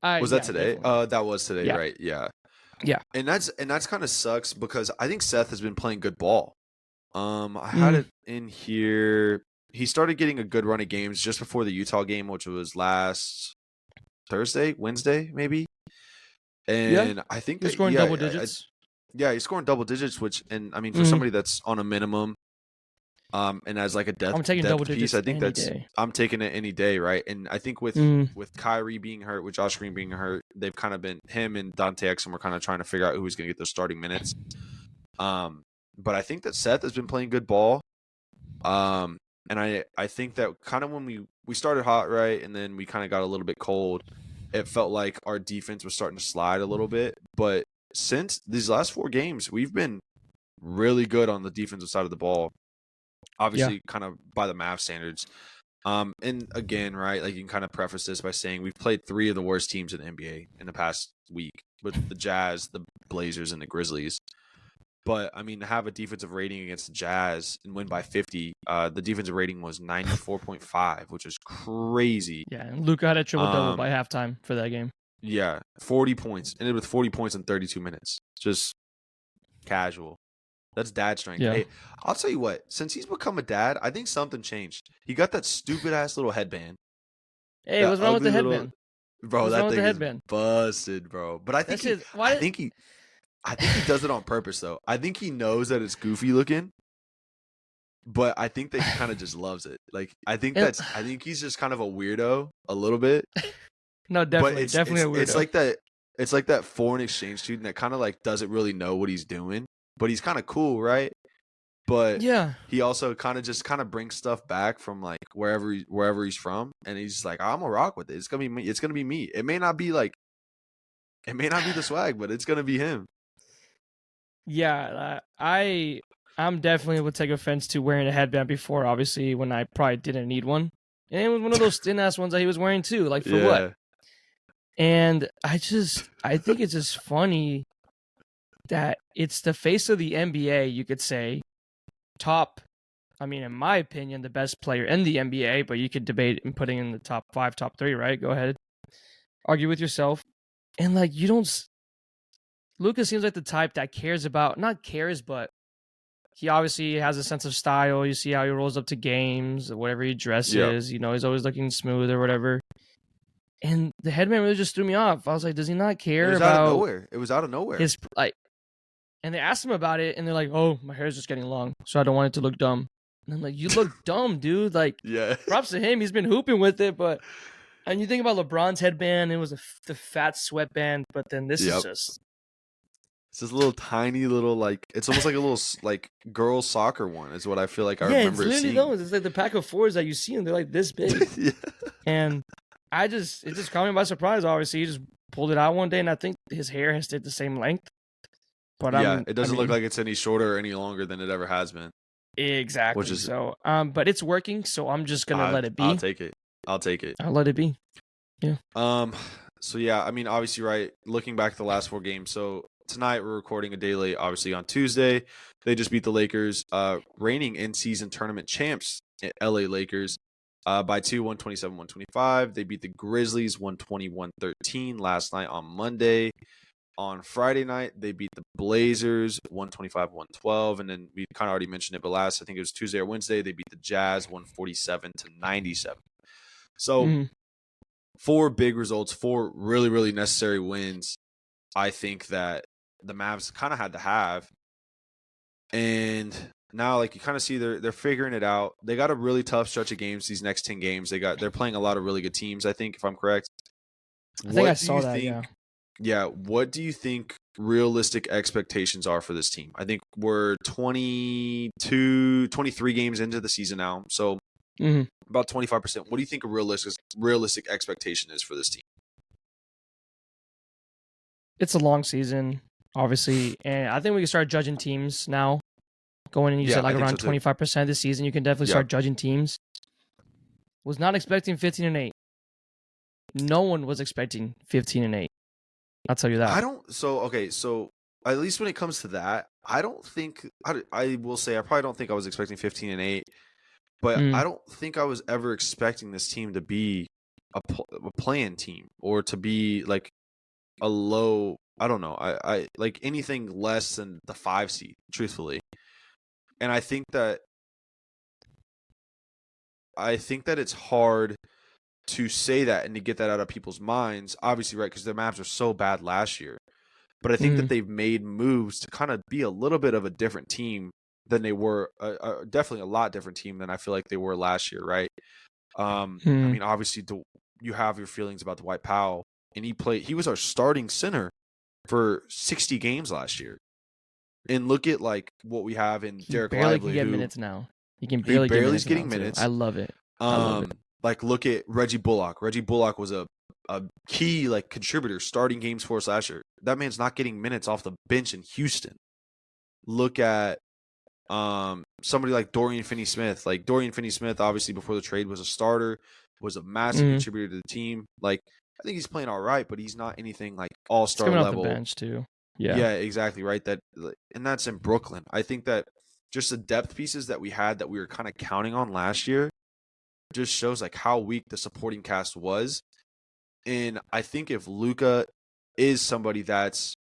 Speaker 2: Was that today? That was today,
Speaker 1: Yeah.
Speaker 2: right? Yeah.
Speaker 1: Yeah.
Speaker 2: And that's kind of sucks because I think Seth has been playing good ball. I had it in here. He started getting a good run of games just before the Utah game, which was last Wednesday, maybe. And I think
Speaker 1: he's scoring double digits.
Speaker 2: He's scoring double digits, which, and I mean, for somebody that's on a minimum, and as like a
Speaker 1: I'm taking double
Speaker 2: piece,
Speaker 1: digits
Speaker 2: I think
Speaker 1: day.
Speaker 2: I'm taking it any day, right? And I think with Kyrie being hurt, with Josh Green being hurt, they've kind of been, him and Dante Exum were kind of trying to figure out who's going to get those starting minutes. But I think that Seth has been playing good ball. And I think that kind of when we started hot, right, and then we kind of got a little bit cold, it felt like our defense was starting to slide a little bit. But since these last 4 games, we've been really good on the defensive side of the ball. Obviously, kind of by the Mavs standards. And again, right, like you can kind of preface this by saying we've played 3 of the worst teams in the NBA in the past week, with the Jazz, the Blazers, and the Grizzlies. But, I mean, to have a defensive rating against the Jazz and win by 50, the defensive rating was 94.5, which is crazy.
Speaker 1: Yeah, and Luka had a triple-double by halftime for that game.
Speaker 2: Yeah, 40 points. Ended with 40 points in 32 minutes. Just casual. That's dad strength.
Speaker 1: Yeah.
Speaker 2: Hey, I'll tell you what. Since he's become a dad, I think something changed. He got that stupid-ass little headband.
Speaker 1: Hey, what's wrong with the headband?
Speaker 2: Bro, that thing is busted, bro. But I think I think he does it on purpose, though. I think he knows that it's goofy looking, but I think that he kind of just loves it. Like, I think he's just kind of a weirdo a little bit.
Speaker 1: No, definitely, definitely a weirdo.
Speaker 2: It's like that foreign exchange student that kind of like doesn't really know what he's doing, but he's kind of cool, right? But
Speaker 1: yeah,
Speaker 2: he also kind of brings stuff back from like wherever he's from, and he's just like, I'm gonna rock with it. It's gonna be me. It's gonna be me. It may not be the swag, but it's gonna be him.
Speaker 1: Yeah, I'm definitely would take offense to wearing a headband before, obviously, when I probably didn't need one. And it was one of those thin ass ones that he was wearing too. Like, for what? And I think it's just funny that it's the face of the NBA, you could say, in my opinion, the best player in the NBA, but you could debate and putting in the top 5, top 3, right? Go ahead. Argue with yourself. And like, Luka seems like the type that but he obviously has a sense of style. You see how he rolls up to games, whatever he dresses, he's always looking smooth or whatever. And the headband really just threw me off. I was like, does he not care about...
Speaker 2: out of nowhere. It was out of nowhere.
Speaker 1: And they asked him about it, and they're like, oh, my hair's just getting long, so I don't want it to look dumb. And I'm like, you look dumb, dude. Like, props to him. He's been hooping with it, but... And you think about LeBron's headband, it was the fat sweatband, but then this is just...
Speaker 2: It's this little tiny little, like, it's almost like a little, like, girls' soccer one is what I feel like I remember
Speaker 1: it's
Speaker 2: seeing.
Speaker 1: Those. It's like the pack of 4s that you see, and they're like this big. And it just caught me by surprise, obviously. He just pulled it out one day, and I think his hair has stayed the same length. But
Speaker 2: it doesn't look like it's any shorter or any longer than it ever has been. which
Speaker 1: Exactly.
Speaker 2: is
Speaker 1: So, but it's working, so I'm just gonna let it
Speaker 2: I'll
Speaker 1: be.
Speaker 2: take it. I'll take it.
Speaker 1: I'll let it be. Yeah.
Speaker 2: So yeah, I mean, obviously, right. Looking back at the last 4 games, so tonight we're recording a day late. Obviously, on Tuesday, they just beat the Lakers, reigning in-season tournament champs, LA Lakers, by 2, 127-125. They beat the Grizzlies 120-113 last night on Monday. On Friday night, they beat the Blazers 125-112, and then we kind of already mentioned it, but I think it was Tuesday or Wednesday, they beat the Jazz 147-97. So
Speaker 1: Mhm.
Speaker 2: 4 big results, 4 really, really necessary wins. I think that the Mavs kind of had to have. And now, like, you kind of see they're figuring it out. They got a really tough stretch of games these next 10 games. They're playing a lot of really good teams, I think, if I'm correct.
Speaker 1: I think I
Speaker 2: What do
Speaker 1: saw
Speaker 2: you
Speaker 1: that.
Speaker 2: think?
Speaker 1: Yeah.
Speaker 2: Yeah, what do you think realistic expectations are for this team? I think we're 22, 23 games into the season now. So
Speaker 1: Mhm.
Speaker 2: about 25%. What do you think a realistic expectation is for this team?
Speaker 1: It's a long season, obviously, and I think we can start judging teams now. Going in, you
Speaker 2: Yeah,
Speaker 1: said
Speaker 2: I
Speaker 1: like
Speaker 2: think so
Speaker 1: around
Speaker 2: too.
Speaker 1: 25% this season. You can definitely
Speaker 2: Yeah.
Speaker 1: start judging teams. Was not expecting 15-8. No one was expecting 15-8. I'll tell you that.
Speaker 2: So at least when it comes to that, I don't think I will say I probably don't think I was expecting 15-8, but I
Speaker 1: Mm.
Speaker 2: don't think I was ever expecting this team to be a play-in team or to be like a low. I don't know. I like anything less than the 5 seed, truthfully. And I think that it's hard to say that and to get that out of people's minds. Obviously, right, because their Mavs are so bad last year. But I think that
Speaker 1: Mm.
Speaker 2: they've made moves to kind of be a little bit of a different team than they were. Definitely a lot different team than I feel like they were last year, right? I
Speaker 1: Mm.
Speaker 2: mean, obviously, you have your feelings about Dwight Powell, and he was our starting center for 60 games last year. And look at like what we have in
Speaker 1: He
Speaker 2: Derek
Speaker 1: barely can
Speaker 2: Lively,
Speaker 1: get
Speaker 2: who
Speaker 1: minutes now. He can
Speaker 2: he
Speaker 1: barely get
Speaker 2: barely is
Speaker 1: minutes now
Speaker 2: getting
Speaker 1: too. I
Speaker 2: minutes.
Speaker 1: love it. I love it.
Speaker 2: Like look at Reggie Bullock. Reggie Bullock was a key like contributor starting games for us last year. That man's not getting minutes off the bench in Houston. Look at somebody like Dorian Finney-Smith. Like Dorian Finney-Smith, obviously before the trade was a starter, was a massive
Speaker 1: Mm.
Speaker 2: contributor to the team. Like I think he's playing all right, but he's not anything like
Speaker 1: He's
Speaker 2: all-star
Speaker 1: coming off the
Speaker 2: level.
Speaker 1: bench too. Yeah.
Speaker 2: Yeah, exactly right. And that's in Brooklyn. I think that just the depth pieces that we had that we were kind of counting on last year just shows like how weak the supporting cast was. And I think if Luka is somebody that's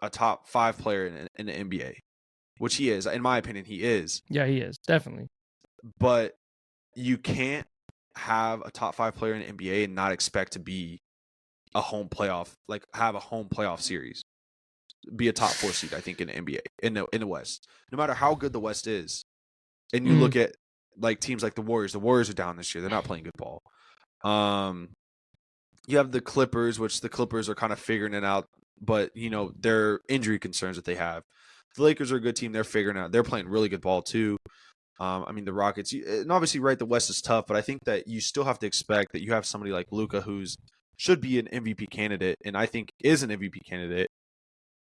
Speaker 2: a top 5 player in the NBA, which he is, in my opinion, he is.
Speaker 1: Yeah, he is definitely.
Speaker 2: But you can't have a top 5 player in the NBA and not expect to be have a home playoff series, be a top 4 seed. I think in the NBA in the West, no matter how good the West is. And you
Speaker 1: Mm.
Speaker 2: look at like teams like the Warriors. The Warriors are down this year. They're not playing good ball. You have the Clippers, which the Clippers are kind of figuring it out, but their injury concerns that they have. The Lakers are a good team. They're figuring out. They're playing really good ball too. I mean, the Rockets, and obviously, right, the West is tough, but I think that you still have to expect that you have somebody like Luka who's should be an MVP candidate, and I think is an MVP candidate.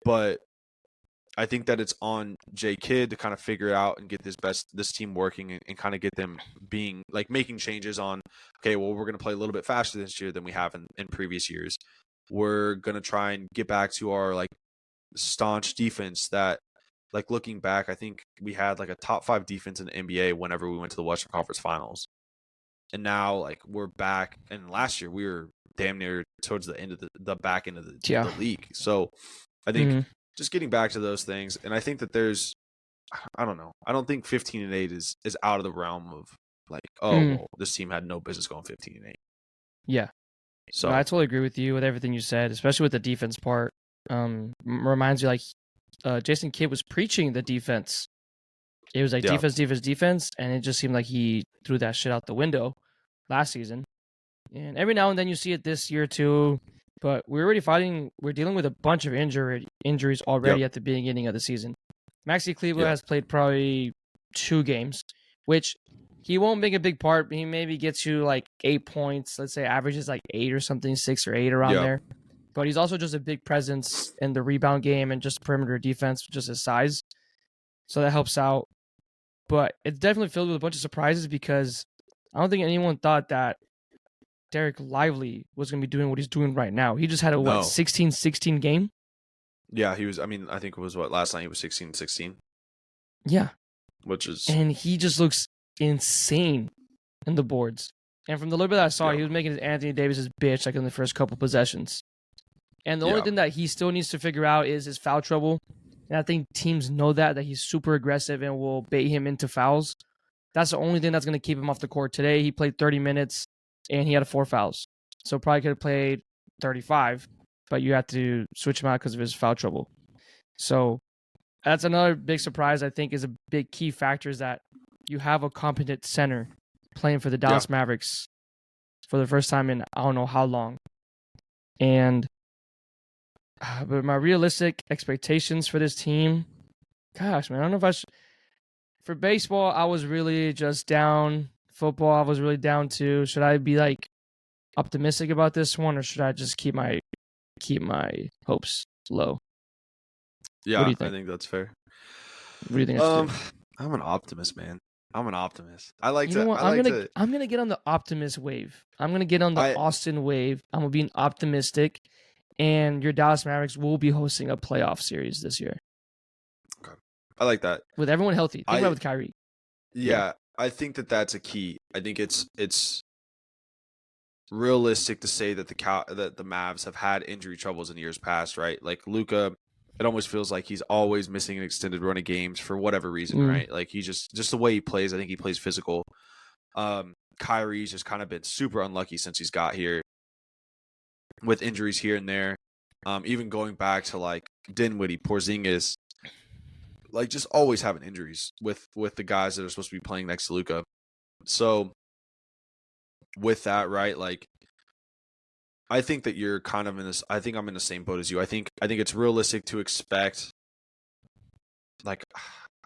Speaker 2: But I think that it's on J Kidd to kind of figure it out and get this team working and kind of get them being like making changes on, okay, well, we're going to play a little bit faster this year than we have in previous years. We're going to try and get back to our like staunch defense that, like looking back, I think we had like a top 5 defense in the NBA whenever we went to the Western Conference Finals. And now like we're back, and last year we were damn near towards the end of the back end of the league. So I think just getting back to those things, and I think that I don't know. I don't think 15-8 is out of the realm of like, well, this team had no business going 15-8.
Speaker 1: Yeah.
Speaker 2: So
Speaker 1: No, I totally agree with you with everything you said, especially with the defense part. Reminds you like Jason Kidd was preaching the defense. It was like defense, defense, defense, and it just seemed like he threw that shit out the window last season. And every now and then you see it this year too. But we're dealing with a bunch of injuries already at the beginning of the season. Maxi Kleber has played probably 2 games, which he won't make a big part. He maybe gets you like 8 points. Let's say averages like 8 or something, 6 or 8 around there. But he's also just a big presence in the rebound game and just perimeter defense, just his size. So that helps out. But it's definitely filled with a bunch of surprises because I don't think anyone thought that Derek Lively was going to be doing what he's doing right now. He just had a,
Speaker 2: No.
Speaker 1: 16-16 game?
Speaker 2: Yeah, he was. I mean, I think it was last night he was 16-16.
Speaker 1: Yeah.
Speaker 2: Which is.
Speaker 1: And he just looks insane in the boards. And from the little bit that I saw, he was making Anthony Davis' bitch like in the first couple possessions. And the only thing that he still needs to figure out is his foul trouble. And I think teams know that he's super aggressive and will bait him into fouls. That's the only thing that's going to keep him off the court. Today, he played 30 minutes, and he had 4 fouls. So probably could have played 35, but you have to switch him out because of his foul trouble. So that's another big surprise, I think, is a big key factor is that you have a competent center playing for the Dallas Mavericks for the first time in I don't know how long. And but my realistic expectations for this team, gosh, man, I don't know if I should. For baseball, I was really just down. Football, I was really down too. Should I be like optimistic about this one, or should I just keep my hopes low?
Speaker 2: Yeah,
Speaker 1: What do you think?
Speaker 2: I think that's fair.
Speaker 1: What do you think?
Speaker 2: I'm an optimist, man. I'm an optimist. I like
Speaker 1: you know
Speaker 2: to.
Speaker 1: what? I'm gonna get on the optimist wave. I'm gonna get on the Austin wave. I'm gonna be optimistic, and your Dallas Mavericks will be hosting a playoff series this year.
Speaker 2: Okay, I like that
Speaker 1: with everyone healthy. Think about it with Kyrie.
Speaker 2: Yeah, I think that's a key. I think it's realistic to say that the Mavs have had injury troubles in years past, right? Like Luka, it almost feels like he's always missing an extended run of games for whatever reason, right? Like he just the way he plays, I think he plays physical. Kyrie's just kind of been super unlucky since he's got here with injuries here and there. Even going back to like Dinwiddie, Porzingis, like just always having injuries with the guys that are supposed to be playing next to Luka. So with that, right, like I think that you're kind of in this. I think I'm in the same boat as you. I think it's realistic to expect. Like,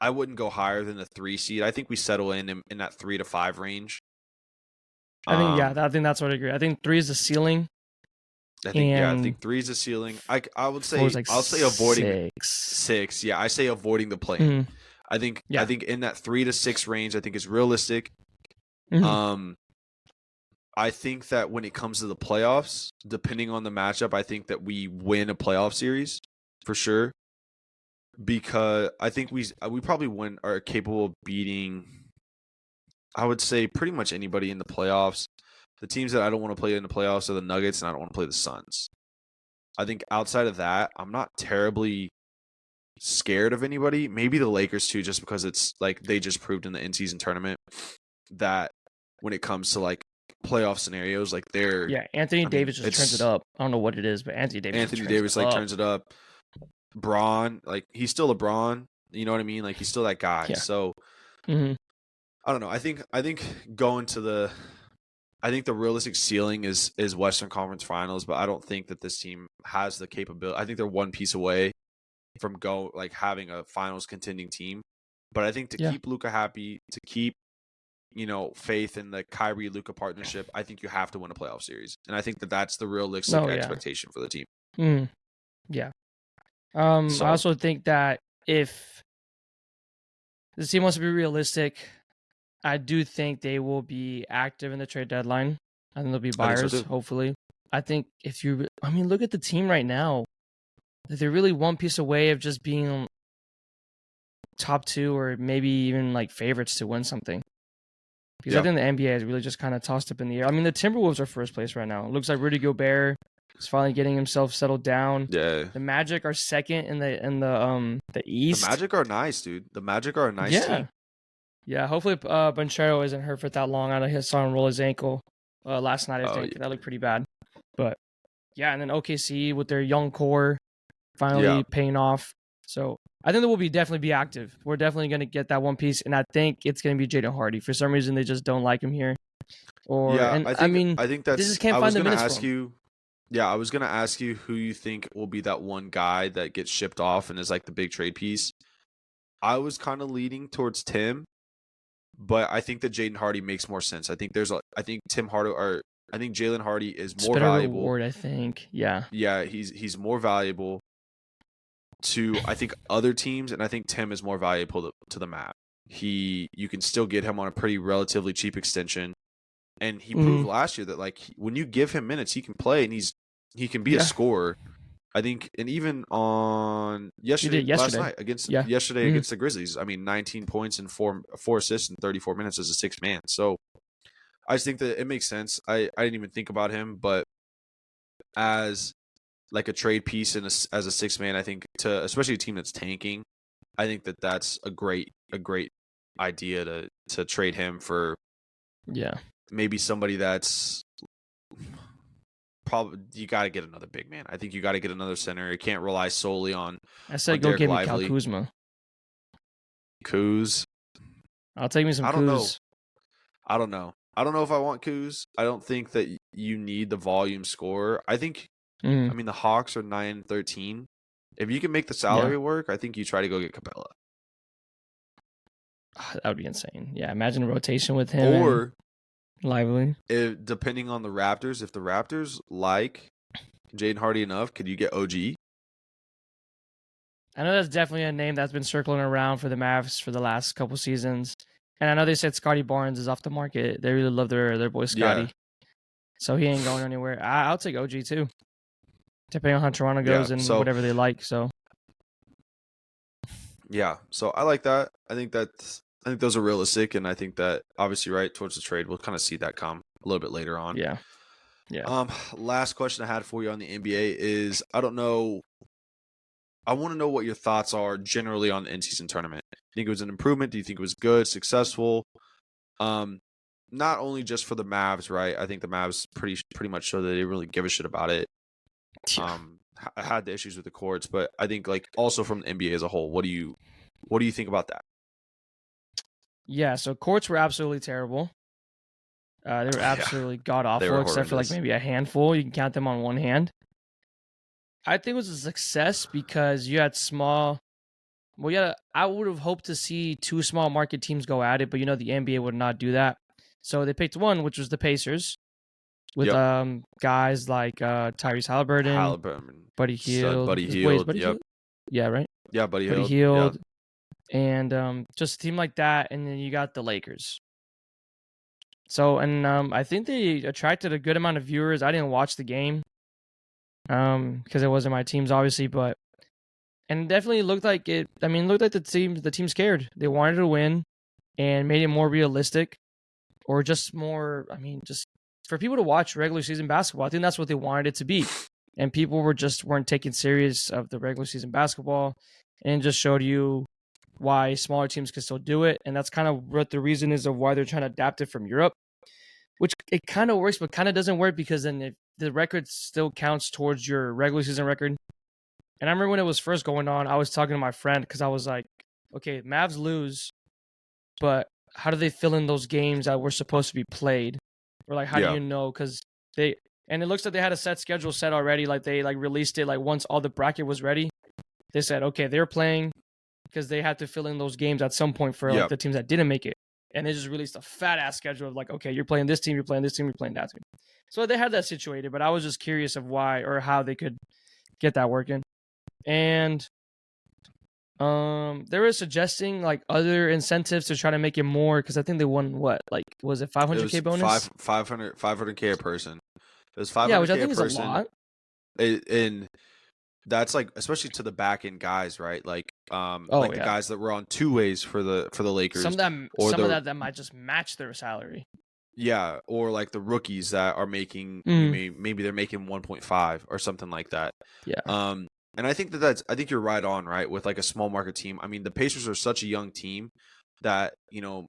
Speaker 2: I wouldn't go higher than the 3 seed. I think we settle in that 3 to 5 range.
Speaker 1: I think that's what I agree. I think 3 is the ceiling.
Speaker 2: I think 3 is the ceiling. I would say I'll say avoiding 6. Yeah, I say avoiding the play. I think in that 3 to 6 range, I think is realistic. I think that when it comes to the playoffs, depending on the matchup, I think that we win a playoff series for sure. Because I think we probably are capable of beating, I would say, pretty much anybody in the playoffs. The teams that I don't want to play in the playoffs are the Nuggets, and I don't want to play the Suns. I think outside of that, I'm not terribly scared of anybody. Maybe the Lakers too, just because it's like they just proved in the in-season tournament that when it comes to like playoff scenarios, like
Speaker 1: Anthony Davis just turns it up. I don't know what it is, but Anthony Davis
Speaker 2: turns it up. Braun, like he's still LeBron, you know what I mean? Like he's still that guy. Yeah. So I don't know. I think going to I think the realistic ceiling is Western Conference Finals, but I don't think that this team has the capability. I think they're one piece away from having a finals contending team. But I think to keep Luka happy, to keep faith in the Kyrie Luka partnership, I think you have to win a playoff series, and I think that's the realistic expectation for the team.
Speaker 1: Yeah. I also think that if the team wants to be realistic, I do think they will be active in the trade deadline. I think they'll be buyers, hopefully. I think look at the team right now. They're really one piece away of just being top 2 or maybe even like favorites to win something. Because I think the NBA is really just kind of tossed up in the air. I mean, the Timberwolves are first place right now. It looks like Rudy Gobert is finally getting himself settled down. Yeah. The Magic are second in the East.
Speaker 2: The Magic are nice, dude. The Magic are a nice team.
Speaker 1: Yeah, hopefully Banchero isn't hurt for that long. I saw him roll his ankle last night, I think. That looked pretty bad. But, yeah, and then OKC with their young core finally paying off. So, I think they will definitely be active. We're definitely going to get that one piece, and I think it's going to be Jaden Hardy. For some reason, they just don't like him here. I think that's. They just can't find the minutes for him.
Speaker 2: I was going to ask you who you think will be that one guy that gets shipped off and is like the big trade piece. I was kind of leaning towards Tim, but I think that Jaden Hardy makes more sense. I think Jalen Hardy is more valuable.
Speaker 1: Reward, I think. Yeah.
Speaker 2: Yeah, he's more valuable to I think other teams, and I think Tim is more valuable to the Mavs. You can still get him on a pretty relatively cheap extension. And he proved
Speaker 1: Mhm.
Speaker 2: last year that like when you give him minutes, he can play and he can be a
Speaker 1: Yeah.
Speaker 2: scorer. I think, and even on
Speaker 1: He did
Speaker 2: last
Speaker 1: yesterday.
Speaker 2: night
Speaker 1: Yeah.
Speaker 2: yesterday
Speaker 1: Mhm.
Speaker 2: against the Grizzlies, I mean, 19 points and four assists in 34 minutes as a sixth man. So I just think that it makes sense. I didn't even think about him, but as like a trade piece and as a sixth man, I think to especially a team that's tanking, I think that that's a great idea to trade him for
Speaker 1: Yeah.
Speaker 2: maybe somebody that's probably you got to get another big man. I think you got to get another center. You can't rely solely on
Speaker 1: I said go
Speaker 2: Derek
Speaker 1: get me Cal
Speaker 2: Lively.
Speaker 1: Kuzma.
Speaker 2: Kuz.
Speaker 1: I'll take me some
Speaker 2: I don't know.
Speaker 1: Kuz.
Speaker 2: I don't know. I don't know if I want Kuz. I don't think that you need the volume scorer. I think.
Speaker 1: Mhm.
Speaker 2: I mean, the Hawks are 9-13. If you can make the
Speaker 1: Yeah.
Speaker 2: salary work, I think you try to go get Capella.
Speaker 1: That would be insane. Yeah, imagine a rotation with him
Speaker 2: Or
Speaker 1: and Lively.
Speaker 2: depending on the Raptors, if the Raptors like Jaden Hardy enough, could you get OG?
Speaker 1: I know that's definitely a name that's been circling around for the Mavs for the last couple seasons. And I know they said Scotty Barnes is off the market. They really love their boy Scotty.
Speaker 2: Yeah.
Speaker 1: So he ain't going anywhere. I'll take OG too. Depending on how Toronto
Speaker 2: Yeah.
Speaker 1: goes and
Speaker 2: So
Speaker 1: whatever they like. So
Speaker 2: yeah. So I like that. I think those are realistic, and I think that obviously right towards the trade, we'll kind of see that come a little bit later on.
Speaker 1: yeah. Yeah.
Speaker 2: Last question I had for you on the NBA is I don't know. I want to know what your thoughts are generally on the in-season tournament. Do you think it was an improvement? Do you think it was good, successful? Not only just for the Mavs, right? I think the Mavs pretty much show that they didn't really give a shit about it.
Speaker 1: Yeah.
Speaker 2: Had the issues with the courts, but I think like also from the NBA as a whole, what do you think about that?
Speaker 1: Yeah. So courts were absolutely terrible. They were absolutely god
Speaker 2: They were
Speaker 1: awful, except for like
Speaker 2: horrendous.
Speaker 1: maybe a handful. You can count them on one hand. I think it was a success because you had small. Well, yeah, I would have hoped to see two small market teams go at it, but the NBA would not do that. So they picked one, which was the Pacers, with
Speaker 2: Yep.
Speaker 1: guys like Tyrese Halliburton,
Speaker 2: Halliburton,
Speaker 1: Buddy
Speaker 2: stud,
Speaker 1: Hield.
Speaker 2: Buddy
Speaker 1: Wait, is
Speaker 2: Hield.
Speaker 1: Buddy
Speaker 2: Yep.
Speaker 1: Hield? Yeah, right.
Speaker 2: Yeah, Buddy
Speaker 1: Buddy
Speaker 2: Hield. Yeah.
Speaker 1: Hield, and just a team like that, and then you got the Lakers. So, and I think they attracted a good amount of viewers. I didn't watch the game, because it wasn't my teams, obviously, but and it definitely looked like it. I mean, it looked like the team scared. They wanted to win, and made it more realistic, or just more. I mean, just for people to watch regular season basketball. I think that's what they wanted it to be, and people weren't taking serious of the regular season basketball, and just showed you why smaller teams can still do it, and that's kind of what the reason is of why they're trying to adapt it from Europe, which it kind of works, but kind of doesn't work because then if the record still counts towards your regular season record. And I remember when it was first going on, I was talking to my friend because I was like, okay, Mavs lose, but how do they fill in those games that were supposed to be played? Or like, how do
Speaker 2: Yeah.
Speaker 1: you know? Because and it looks like they had a set schedule set already. Like they released it like once all the bracket was ready. They said, okay, they're playing because they had to fill in those games at some point for like the teams that didn't make it. And they just released a fat ass schedule of like, okay, you're playing this team, you're playing this team, you're playing that team. So they had that situated, but I was just curious of why or how they could get that working. And they were suggesting like other incentives to try to make it more because I think they won what, like was it 500K bonus?
Speaker 2: 500K a person. It was 500K
Speaker 1: Yeah, which I think
Speaker 2: a
Speaker 1: is a
Speaker 2: person.
Speaker 1: lot.
Speaker 2: And that's like especially to the back end guys, right? Like the guys that were on two ways for the Lakers.
Speaker 1: Some of that might just match their salary.
Speaker 2: Yeah, or like the rookies that are making maybe they're making 1.5 or something like that.
Speaker 1: Yeah.
Speaker 2: And I think I think you're right on, right? With like a small market team. I mean, the Pacers are such a young team that,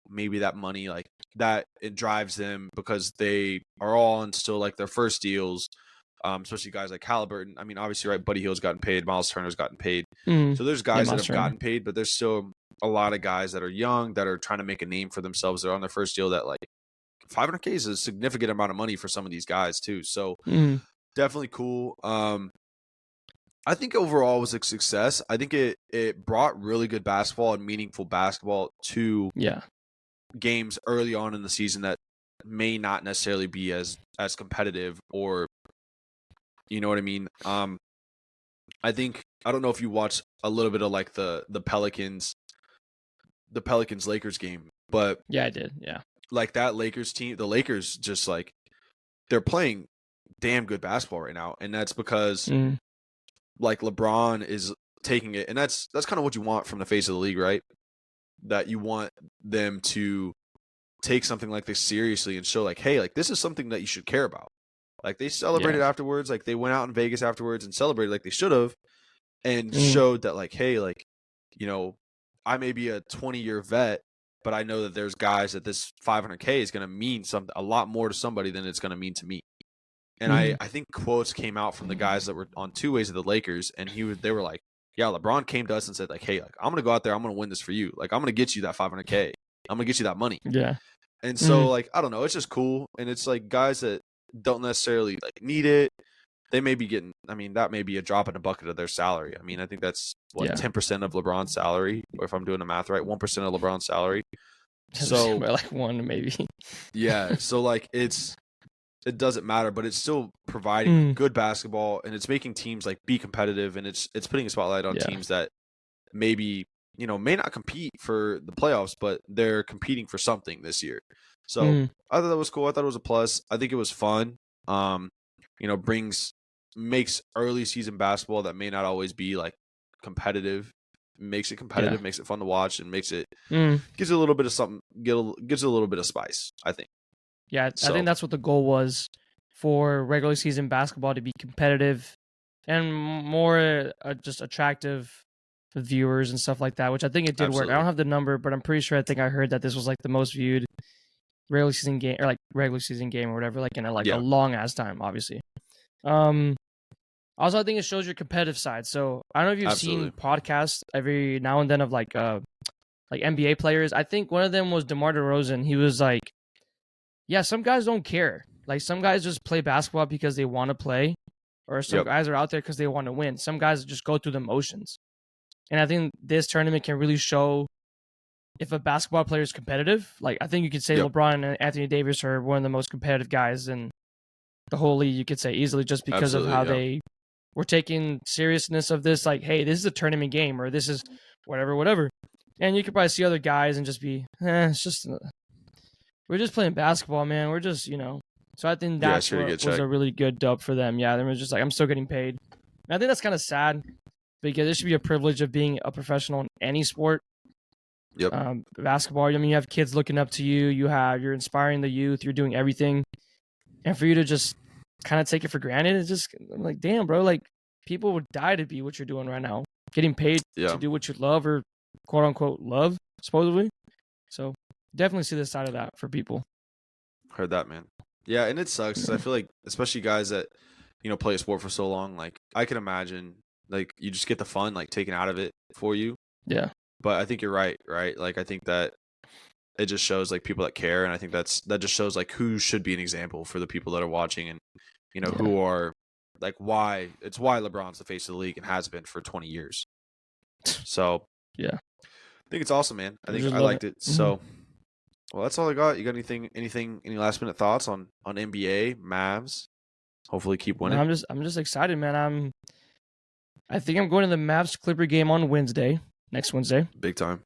Speaker 2: maybe that money like that it drives them because they are all on still like their first deals. Especially guys like Halliburton. I mean, obviously, right, Buddy Hield's gotten paid, Miles Turner's gotten paid. So there's guys that have gotten paid, but there's still a lot of guys that are young that are trying to make a name for themselves. They're on their first deal that like 500K is a significant amount of money for some of these guys too. So definitely cool. I think overall it was a success. I think it brought really good basketball and meaningful basketball to games early on in the season that may not necessarily be as competitive, or you know what I mean? I think I don't know if you watched a little bit of like the Pelicans the Pelicans Lakers game, but
Speaker 1: Yeah, I did. Yeah.
Speaker 2: like that Lakers team, the Lakers just like they're playing damn good basketball right now, and that's because like LeBron is taking it, and that's kind of what you want from the face of the league, right? That you want them to take something like this seriously and show like, hey, like this is something that you should care about. Like they celebrated afterwards, like they went out in Vegas afterwards and celebrated like they should have, and showed that like, hey, like, you know, I may be a 20-year vet, but I know that there's guys that this $500K is going to mean something a lot more to somebody than it's going to mean to me. And I think quotes came out from the guys that were on two ways of the Lakers, and they were like, yeah, LeBron came to us and said like, hey, like I'm going to go out there, I'm going to win this for you. Like I'm going to get you that $500K. I'm going to get you that money.
Speaker 1: Yeah.
Speaker 2: And so like, I don't know, it's just cool. And it's like guys that don't necessarily like need it. They may be getting, I mean, that may be a drop in the bucket of their salary. I mean, I think that's 10% of LeBron's salary, or if I'm doing the math right, 1% of LeBron's salary. So
Speaker 1: like one maybe.
Speaker 2: Yeah. So like it doesn't matter, but it's still providing good basketball, and it's making teams like be competitive, and it's putting a spotlight on teams that maybe, you know, may not compete for the playoffs, but they're competing for something this year. So I thought that was cool. I thought it was a plus. I think it was fun. You know, makes early season basketball that may not always be like competitive, makes it competitive, makes it fun to watch, and makes it gives it a little bit of something, gives it a little bit of spice, I think.
Speaker 1: Yeah, I think that's what the goal was for regular season basketball, to be competitive and more just attractive for viewers and stuff like that, which I think it did work. I don't have the number, but I'm pretty sure I heard that this was like the most viewed regular season game or whatever, like in a long ass time, obviously. Also, I think it shows your competitive side. So I don't know if you've seen podcasts every now and then of like NBA players. I think one of them was DeMar DeRozan. He was like, yeah, some guys don't care. Like some guys just play basketball because they want to play, or some guys are out there because they want to win. Some guys just go through the motions. And I think this tournament can really show if a basketball player is competitive. Like I think you could say LeBron and Anthony Davis are one of the most competitive guys in the whole league, you could say easily, just because of how they were taking seriousness of this. Like, hey, this is a tournament game, or this is whatever. And you could probably see other guys and just be, it's just... we're just playing basketball, man. We're just, you know. So I think that was a really good dub for them. Yeah, they were just like, I'm still getting paid. And I think that's kind of sad, because it should be a privilege of being a professional in any sport.
Speaker 2: Yep.
Speaker 1: Basketball, I mean, you have kids looking up to you. You're inspiring the youth. You're doing everything. And for you to just kind of take it for granted, it's just, I'm like, damn, bro. Like, people would die to be what you're doing right now. Getting paid to do what you love, or quote unquote love, supposedly. So definitely see this side of that for people.
Speaker 2: Heard that, man. Yeah, and it sucks because I feel like, especially guys that, you know, play a sport for so long, like I can imagine, like you just get the fun like taken out of it for you.
Speaker 1: Yeah.
Speaker 2: But I think you're right? Like I think that it just shows like people that care, and I think that just shows like who should be an example for the people that are watching, and you know who are like why LeBron's the face of the league and has been for 20 years. So
Speaker 1: yeah,
Speaker 2: I think it's awesome, man. I think I liked it. So. Well, that's all I got. You got any last minute thoughts on NBA, Mavs? Hopefully keep winning.
Speaker 1: No, I'm just excited, man. I think I'm going to the Mavs Clipper game on next Wednesday.
Speaker 2: Big time.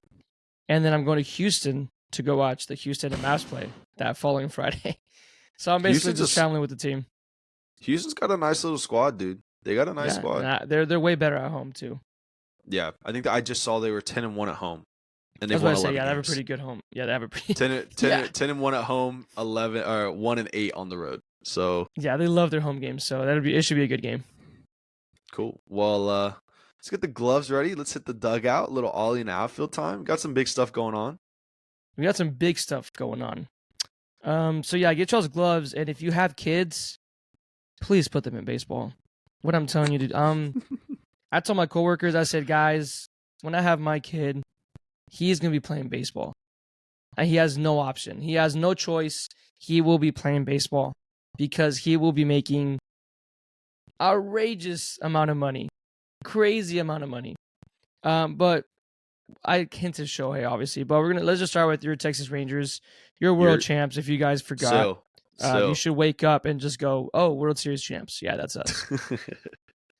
Speaker 1: And then I'm going to Houston to go watch the Houston and Mavs play that following Friday. So I'm basically just traveling with the team.
Speaker 2: Houston's got a nice little squad, dude. They got a nice squad.
Speaker 1: They're way better at home too.
Speaker 2: Yeah, I think that I just saw they were 10-1 at home. And they
Speaker 1: won 11 games.
Speaker 2: They
Speaker 1: have a pretty good home. Yeah, they have a pretty
Speaker 2: 10-1 at home, 1-8 on the road. So
Speaker 1: yeah, they love their home games. So it should be a good game.
Speaker 2: Cool. Well, let's get the gloves ready. Let's hit the dugout. A little ollie and outfield time. Got some big stuff going on.
Speaker 1: We got some big stuff going on. So yeah, get y'all's gloves, and if you have kids, please put them in baseball. What I'm telling you, dude. I told my coworkers, I said, guys, when I have my kid, he's going to be playing baseball. And he has no option. He has no choice. He will be playing baseball because he will be making outrageous amount of money. Crazy amount of money. But I hinted Shohei, obviously. But let's just start with your Texas Rangers. You're world champs, if you guys forgot. You should wake up and just go, oh, World Series champs. Yeah, that's us.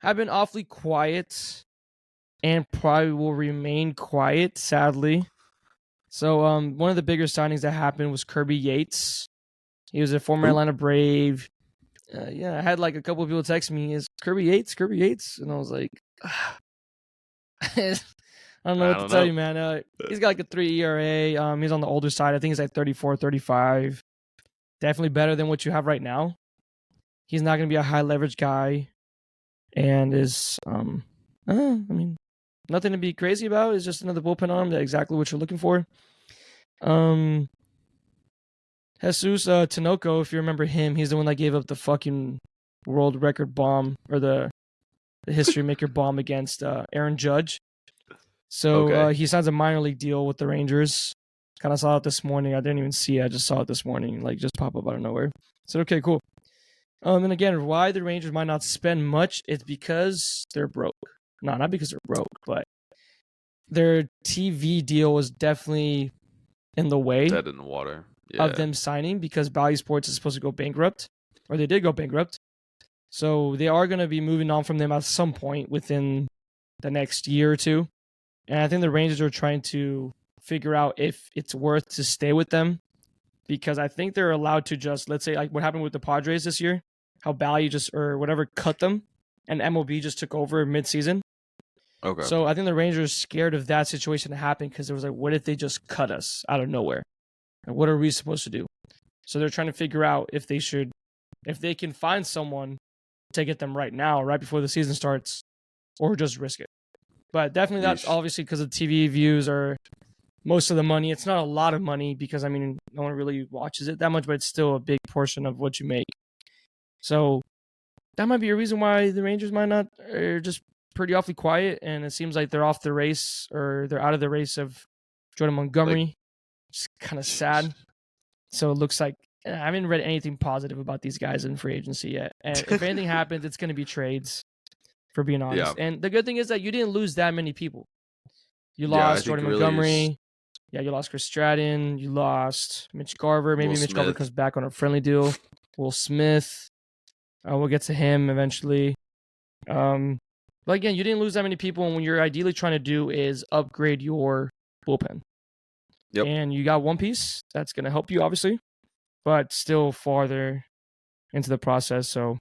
Speaker 1: I've been awfully quiet and probably will remain quiet, sadly. So one of the bigger signings that happened was Kirby Yates. He was a former
Speaker 2: Who?
Speaker 1: Atlanta Brave. I had like a couple of people text me, "Is Kirby Yates?" And I was like, I don't know
Speaker 2: I
Speaker 1: what to
Speaker 2: don't
Speaker 1: tell
Speaker 2: know.
Speaker 1: you, man. He's got like a 3 ERA. He's on the older side. I think he's like 34, 35. Definitely better than what you have right now. He's not going to be a high leverage guy, and is nothing to be crazy about. It's just another bullpen arm. That's exactly what you're looking for. Jesus Tinoco, if you remember him, he's the one that gave up the fucking world record bomb, or the history maker bomb against Aaron Judge. So
Speaker 2: Okay.
Speaker 1: he signs a minor league deal with the Rangers. Kind of saw it this morning. I didn't even see it. I just saw it this morning, like just pop up out of nowhere. So okay, cool. And again, why the Rangers might not spend much? It's because they're broke. No, not because they're broke, but their TV deal was definitely in the way
Speaker 2: Dead in the water. Yeah.
Speaker 1: of them signing, because Bally Sports is supposed to go bankrupt, or they did go bankrupt. So they are going to be moving on from them at some point within the next year or two. And I think the Rangers are trying to figure out if it's worth to stay with them, because I think they're allowed to just, let's say, like what happened with the Padres this year, how Bally just, or whatever, cut them, and MLB just took over mid-season.
Speaker 2: Okay.
Speaker 1: So I think the Rangers are scared of that situation to happen, because it was like, what if they just cut us out of nowhere? And what are we supposed to do? So they're trying to figure out if they can find someone to get them right now, right before the season starts, or just risk it. But definitely that's obviously because the TV views are most of the money. It's not a lot of money, because, I mean, no one really watches it that much, but it's still a big portion of what you make. So that might be a reason why the Rangers might not, are just pretty awfully quiet, and it seems like they're off the race, or they're out of the race of Jordan Montgomery. It's kind of sad. So it looks like I haven't read anything positive about these guys in free agency yet. And if anything happens, it's going to be trades, for being honest.
Speaker 2: Yeah.
Speaker 1: And the good thing is that you didn't lose that many people. You
Speaker 2: Yeah, I
Speaker 1: lost
Speaker 2: think
Speaker 1: Jordan
Speaker 2: it really
Speaker 1: Montgomery.
Speaker 2: is.
Speaker 1: Yeah, you lost Chris Stratton. You lost Mitch Garver. Maybe
Speaker 2: Will
Speaker 1: Mitch Garver
Speaker 2: Smith.
Speaker 1: comes back on a friendly deal. Will Smith. We'll get to him eventually. But again, you didn't lose that many people, and what you're ideally trying to do is upgrade your bullpen.
Speaker 2: Yep.
Speaker 1: And you got one piece that's going to help you, obviously, but still farther into the process. So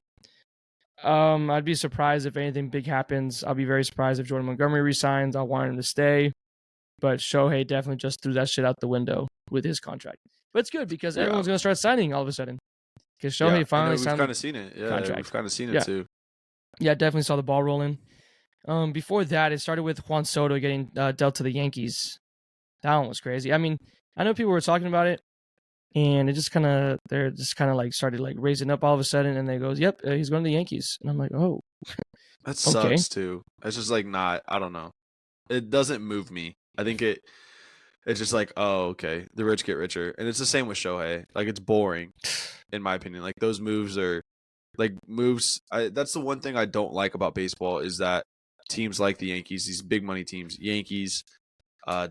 Speaker 1: I'd be surprised if anything big happens. I'll be very surprised if Jordan Montgomery resigns. I want him to stay. But Shohei definitely just threw that shit out the window with his contract. But it's good, because everyone's going to start signing all of a sudden. Because Shohei finally signed.
Speaker 2: We've kind of seen it. Yeah,
Speaker 1: contract.
Speaker 2: we've kind of seen it too.
Speaker 1: Yeah, definitely saw the ball rolling. Before that, it started with Juan Soto getting dealt to the Yankees. That one was crazy. I mean, I know people were talking about it, and they're just kind of like started like raising up all of a sudden, and they goes, "Yep, he's going to the Yankees," and I'm like, "Oh,
Speaker 2: that sucks too." It's just like not. I don't know. It doesn't move me. I think it's just like, oh, okay, the rich get richer, and it's the same with Shohei. Like, it's boring, in my opinion. Like, those moves are like moves. That's the one thing I don't like about baseball, is that teams like the Yankees, these big money teams, Yankees,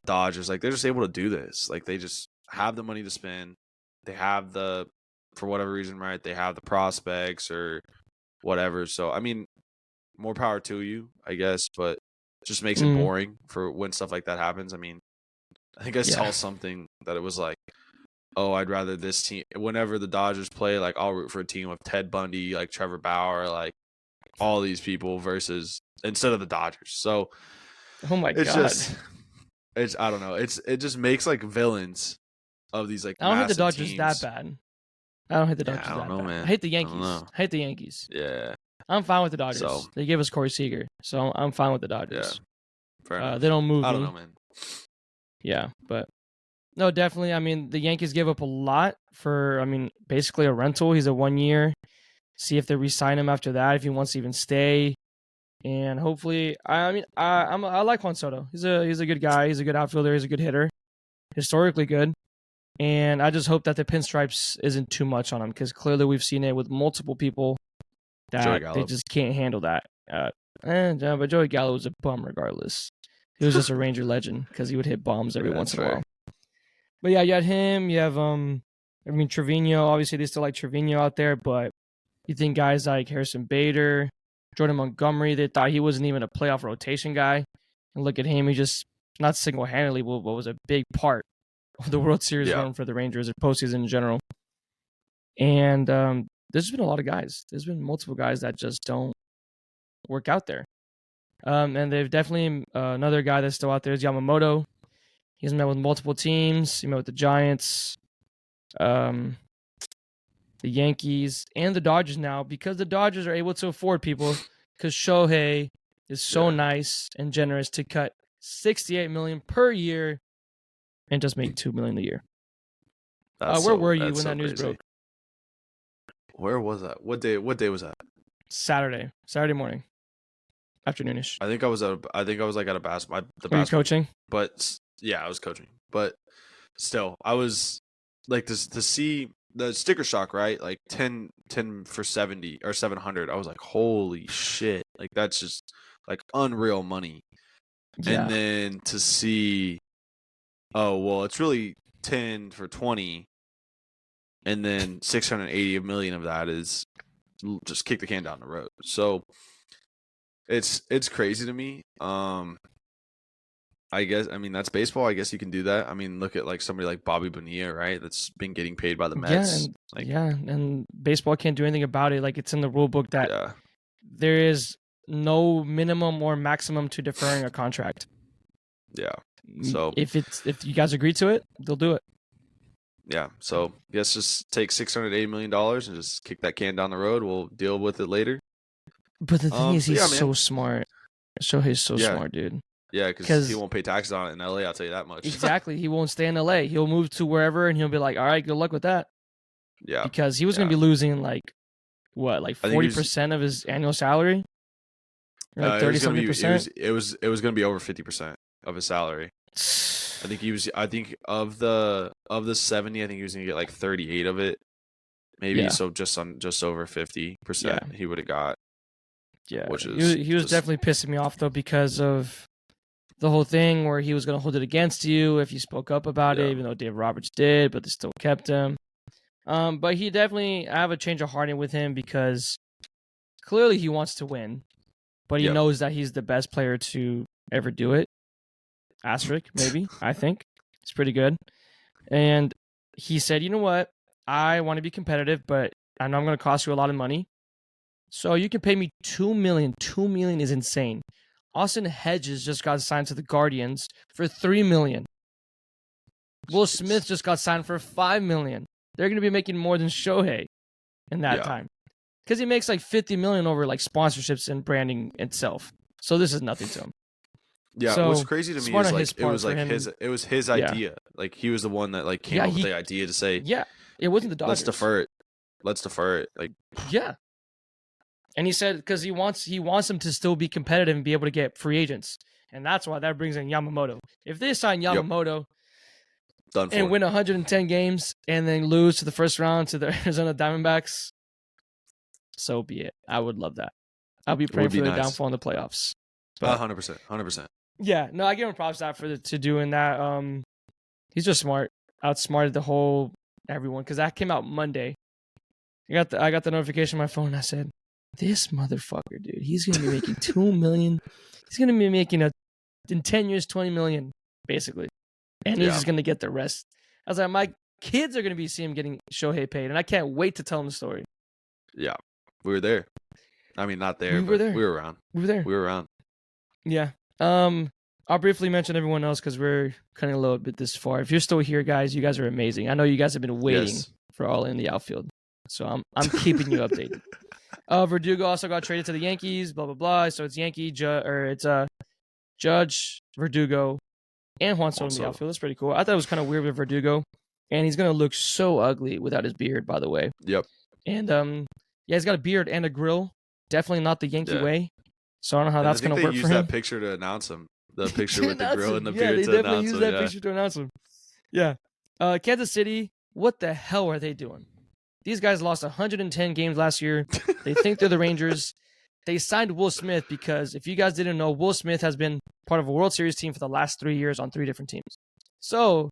Speaker 2: Dodgers, like, they're just able to do this. Like, they just have the money to spend. They have for whatever reason, right? They have the prospects or whatever. So, I mean, more power to you, I guess, but it just makes it boring for when stuff like that happens. I mean, I think I saw something that it was like, oh, I'd rather this team, whenever the Dodgers play, like, I'll root for a team of Ted Bundy, like Trevor Bauer, like all these people instead of the Dodgers. So,
Speaker 1: oh my God.
Speaker 2: I don't know. It just makes like villains of these like.
Speaker 1: I don't hate the Dodgers
Speaker 2: teams.
Speaker 1: that bad. I don't hate the Dodgers
Speaker 2: I don't know,
Speaker 1: that bad.
Speaker 2: man.
Speaker 1: I hate the Yankees. I hate the Yankees.
Speaker 2: Yeah.
Speaker 1: I'm fine with the Dodgers.
Speaker 2: So,
Speaker 1: they gave us Corey Seager, so I'm fine with the Dodgers.
Speaker 2: Yeah. Fair enough.
Speaker 1: They don't move me.
Speaker 2: I don't know, man.
Speaker 1: Yeah, but no, definitely. I mean, the Yankees gave up a lot for, I mean, basically a rental. He's a 1 year. See if they re-sign him after that, if he wants to even stay. And hopefully, I mean, I like Juan Soto. He's a good guy. He's a good outfielder. He's a good hitter. Historically good. And I just hope that the pinstripes isn't too much on him, because clearly we've seen it with multiple people that they just can't handle that. But Joey Gallo was a bum regardless. He was just a Ranger legend, because he would hit bombs every once in a while. But yeah, you had him. You have Trevino. Obviously, they still like Trevino out there, but you think guys like Harrison Bader, Jordan Montgomery, they thought he wasn't even a playoff rotation guy. And look at him. He just, not single-handedly, but was a big part the World Series run for the Rangers or postseason in general. And there's been a lot of guys. There's been multiple guys that just don't work out there. And they've definitely another guy that's still out there is Yamamoto. He's met with multiple teams. He met with the Giants, the Yankees, and the Dodgers now because the Dodgers are able to afford people because Shohei is so nice and generous to cut $68 million per year and just make $2 million a year. Where were you when that news broke?
Speaker 2: Where was that? What day was that?
Speaker 1: Saturday morning, afternoonish.
Speaker 2: I think I was like at a basketball.
Speaker 1: Were you coaching?
Speaker 2: But yeah, I was coaching. But still, I was like to see the sticker shock, right? Like 10 for 70 or 700. I was like, holy shit! Like that's just like unreal money. Yeah. And then to see, oh well, it's really 10 for 20, and then 680 million of that is just kick the can down the road. So it's crazy to me. I guess that's baseball. I guess you can do that. I mean, look at like somebody like Bobby Bonilla, right? That's been getting paid by the Mets.
Speaker 1: And baseball can't do anything about it. Like it's in the rule book that there is no minimum or maximum to deferring a contract.
Speaker 2: Yeah. So
Speaker 1: if you guys agree to it, they'll do it.
Speaker 2: Yeah. So yes, just take $680 million and just kick that can down the road. We'll deal with it later.
Speaker 1: But the thing is, he's so smart. Shohei's so smart, dude.
Speaker 2: Yeah, because he won't pay taxes on it in LA, I'll tell you that much.
Speaker 1: Exactly. He won't stay in LA. He'll move to wherever, and he'll be like, all right, good luck with that.
Speaker 2: Yeah.
Speaker 1: Because he was going to be losing, like 40% of his annual salary? Or like 30-something%?
Speaker 2: It was going to be over 50% of his salary. I think of the 70, I think he was going to get like 38 of it. Maybe, so just over 50% he would have got.
Speaker 1: Yeah. He was definitely pissing me off, though, because of the whole thing where he was going to hold it against you if you spoke up about it, even though Dave Roberts did, but they still kept him. But he definitely, I have a change of heart with him because clearly he wants to win, but he knows that he's the best player to ever do it. Asterisk, maybe, I think. It's pretty good. And he said, you know what? I want to be competitive, but I know I'm going to cost you a lot of money. So you can pay me $2 million. $2 million is insane. Austin Hedges just got signed to the Guardians for $3 million. Will Smith just got signed for $5 million. They're going to be making more than Shohei in that time. Because he makes like $50 million over like sponsorships and branding itself. So this is nothing to him.
Speaker 2: Yeah,
Speaker 1: so,
Speaker 2: what's crazy to me is like it was his idea. Like he was the one that like came up with the idea to say,
Speaker 1: it wasn't the Dodgers.
Speaker 2: Let's defer it. Like
Speaker 1: and he said because he wants him to still be competitive and be able to get free agents, and that's why that brings in Yamamoto. If they sign Yamamoto and win 110 games and then lose to the first round to the Arizona Diamondbacks, so be it. I would love that. I'll be praying for their downfall in the playoffs.
Speaker 2: 100%.
Speaker 1: Yeah, no, I give him props to doing that. He's just smart. Outsmarted the whole everyone because that came out Monday. I got the notification on my phone. And I said, "This motherfucker, dude, he's gonna be making $2 million. He's gonna be making in 10 years $20 million, basically, and he's just gonna get the rest." I was like, my kids are gonna be seeing him getting Shohei paid, and I can't wait to tell them the story.
Speaker 2: Yeah, we were there. I mean, not there. We were around.
Speaker 1: We were around. Yeah. I'll briefly mention everyone else because we're cutting a little bit this far. If you're still here, guys, you guys are amazing. I know you guys have been waiting for all in the outfield, so I'm keeping you updated. Verdugo also got traded to the Yankees. Blah blah blah. So it's Judge, Verdugo, and Juan Soto in the outfield. That's pretty cool. I thought it was kind of weird with Verdugo, and he's gonna look so ugly without his beard. By the way.
Speaker 2: Yep.
Speaker 1: And he's got a beard and a grill. Definitely not the Yankee way. So I don't know how that's going to work for him.
Speaker 2: They used that picture to announce him. The picture with the grill and the beard to announce him.
Speaker 1: Yeah, they definitely used that picture to announce him. Yeah. Kansas City, what the hell are they doing? These guys lost 110 games last year. They think they're the Rangers. They signed Will Smith because, if you guys didn't know, Will Smith has been part of a World Series team for the last 3 years on 3 different teams. So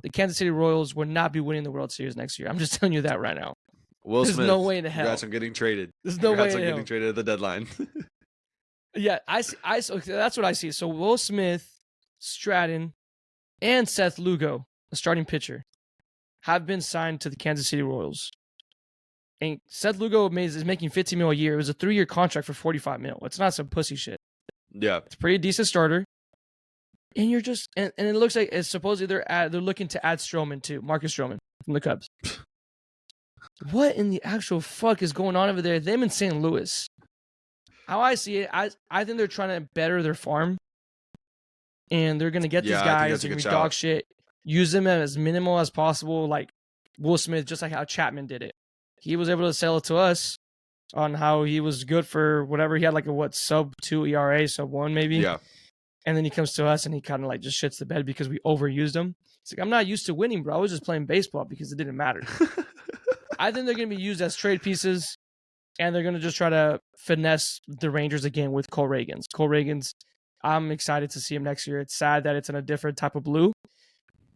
Speaker 1: the Kansas City Royals will not be winning the World Series next year. I'm just telling you that right now.
Speaker 2: There's Smith,
Speaker 1: no way in hell.
Speaker 2: Congrats on getting traded.
Speaker 1: There's no way in hell.
Speaker 2: Getting traded at the deadline.
Speaker 1: Yeah, so that's what I see. So Will Smith, Stratton, and Seth Lugo a starting pitcher, have been signed to the Kansas City Royals. And Seth Lugo is making $15 million a year. It was a 3-year contract for $45 million. It's not some pussy shit.
Speaker 2: Yeah.
Speaker 1: It's a pretty decent starter. And you're just and it looks like it's supposedly they're looking to add Stroman too, Marcus Stroman from the Cubs. What in the actual fuck is going on over there? Them in St. Louis. How I see it, I think they're trying to better their farm. And they're gonna get these guys, they're gonna be dog shit, use them as minimal as possible, like Will Smith, just like how Chapman did it. He was able to sell it to us on how he was good for whatever. He had like a sub 2 ERA, sub 1 maybe.
Speaker 2: Yeah.
Speaker 1: And then he comes to us and he kind of like just shits the bed because we overused him. It's like, I'm not used to winning, bro. I was just playing baseball because it didn't matter. I think they're going to be used as trade pieces, and they're going to just try to finesse the Rangers again with Cole Reagans. Cole Reagans, I'm excited to see him next year. It's sad that it's in a different type of blue,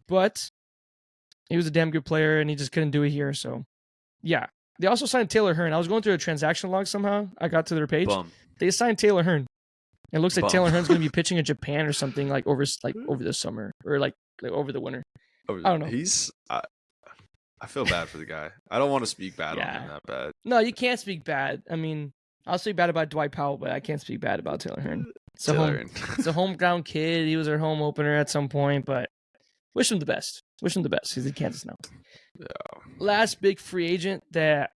Speaker 1: but he was a damn good player, and he just couldn't do it here. So, yeah. They also signed Taylor Hearn. I was going through a transaction log somehow. I got to their page.
Speaker 2: Bum.
Speaker 1: They signed Taylor Hearn. It looks like Taylor Hearn's going to be pitching in Japan or something like over the summer or like over the winter. I don't know.
Speaker 2: I feel bad for the guy. I don't want to speak bad on him that bad.
Speaker 1: No, you can't speak bad. I mean, I'll speak bad about Dwight Powell, but I can't speak bad about Taylor Hearn. It's a homegrown kid. He was our home opener at some point, but wish him the best. Wish him the best. He's in Kansas now.
Speaker 2: Yeah.
Speaker 1: Last big free agent that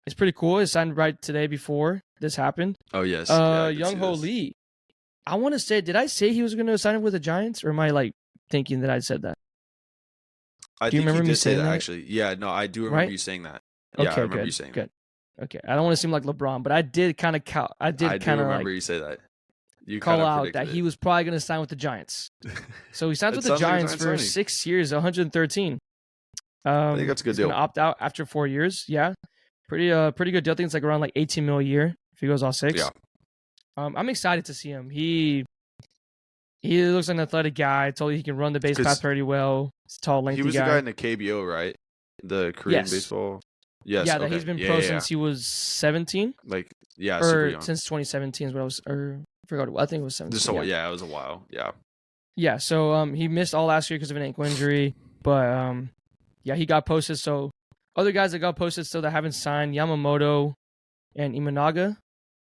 Speaker 1: is pretty cool. It signed right today before this happened.
Speaker 2: Oh, yes.
Speaker 1: Young Ho Lee. I want to say, did I say he was going to sign up with the Giants, or am I like thinking that I said that?
Speaker 2: I think you did say that, actually. Yeah, no, I do remember you saying that. Yeah, I remember you saying that.
Speaker 1: Okay, I don't want to seem like LeBron, but I did kind of
Speaker 2: remember you say that. You
Speaker 1: call out that he was probably going to sign with the Giants. So he signed with the Giants for 6 years, 113.
Speaker 2: I think that's a good deal.
Speaker 1: He's going to opt out after 4 years. Yeah, pretty good deal. I think it's like around like $18 million a year if he goes all 6.
Speaker 2: Yeah.
Speaker 1: I'm excited to see him. He looks like an athletic guy. I told you he can run the base path pretty well. He's a tall, lengthy guy.
Speaker 2: He was the guy in the KBO, right? The Korean baseball. Yes.
Speaker 1: Yeah, that he's been pro since he was 17.
Speaker 2: Like, yeah,
Speaker 1: or
Speaker 2: super young.
Speaker 1: Since 2017 is what I was. Or I forgot. I think it was 17.
Speaker 2: Yeah, it was a while. Yeah.
Speaker 1: Yeah. So he missed all last year because of an ankle injury, but yeah, he got posted. So other guys that got posted still that haven't signed, Yamamoto and Imanaga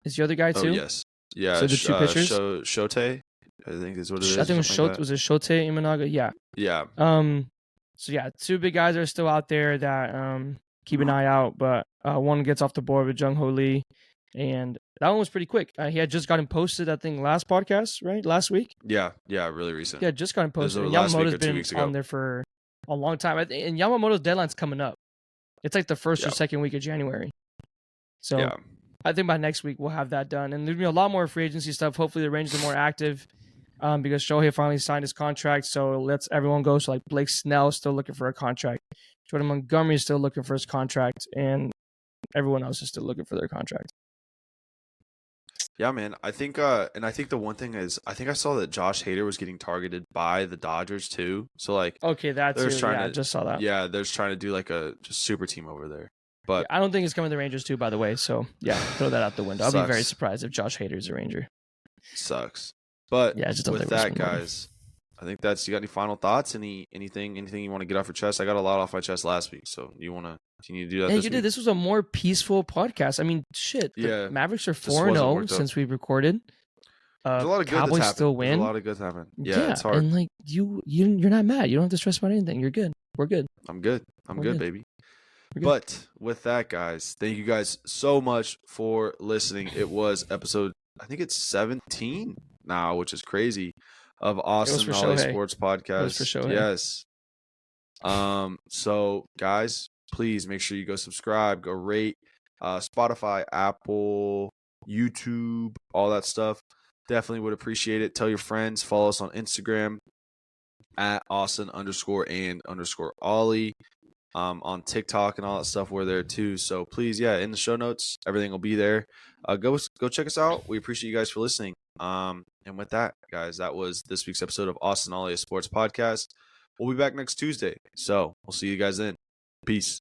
Speaker 1: is the other guy too.
Speaker 2: Oh yes. Yeah.
Speaker 1: So the two pitchers.
Speaker 2: Shote, I think is what it is.
Speaker 1: I think it was Shote. Was it Shote Imanaga? Yeah.
Speaker 2: Yeah.
Speaker 1: So yeah, two big guys are still out there that keep an eye out. But one gets off the board with Young Ho Lee, and that one was pretty quick. He had just gotten posted, I think, last podcast, right? Last week.
Speaker 2: Yeah, really recent.
Speaker 1: Yeah, just gotten posted. Yamamoto's been on there for a long time, and Yamamoto's deadline's coming up. It's like the first or second week of January. So. Yeah. I think by next week we'll have that done. And there's going to be a lot more free agency stuff. Hopefully the Rangers are more active because Shohei finally signed his contract. So let's everyone go. So like Blake Snell is still looking for a contract. Jordan Montgomery is still looking for his contract. And everyone else is still looking for their contract.
Speaker 2: Yeah, man. I think the one thing is I think I saw that Josh Hader was getting targeted by the Dodgers too. So like
Speaker 1: okay, that's I just saw that.
Speaker 2: Yeah, they're trying to do like a just super team over there. But
Speaker 1: I don't think it's coming to the Rangers too, by the way. So yeah, throw that out the window. I'll be very surprised if Josh Hader's a Ranger.
Speaker 2: Sucks. But
Speaker 1: yeah, just
Speaker 2: with that, guys, I think that's. You got any final thoughts? Anything you want to get off your chest? I got a lot off my chest last week, so you want to continue to do that?
Speaker 1: Yeah,
Speaker 2: this
Speaker 1: you
Speaker 2: week?
Speaker 1: Did. This was a more peaceful podcast. I mean, shit.
Speaker 2: Yeah,
Speaker 1: Mavericks are 4-0 since we recorded.
Speaker 2: There's a lot of good
Speaker 1: Cowboys
Speaker 2: that's
Speaker 1: still win.
Speaker 2: There's a lot of good happen. Yeah, it's hard.
Speaker 1: And like you're not mad. You don't have to stress about anything. You're good. We're good.
Speaker 2: I'm good. I'm good, baby. But with that, guys, thank you guys so much for listening. It was episode, I think it's 17 now, which is crazy, of Austin Ollie Sports Podcast.
Speaker 1: It was for Shohei.
Speaker 2: Yes. So, guys, please make sure you go subscribe, go rate Spotify, Apple, YouTube, all that stuff. Definitely would appreciate it. Tell your friends. Follow us on Instagram at Austin_and_Ollie. On TikTok and all that stuff, we're there too. So please, in the show notes, everything will be there. Go check us out. We appreciate you guys for listening. And with that, guys, that was this week's episode of Austin Ollie Sports Podcast. We'll be back next Tuesday. So we'll see you guys then. Peace.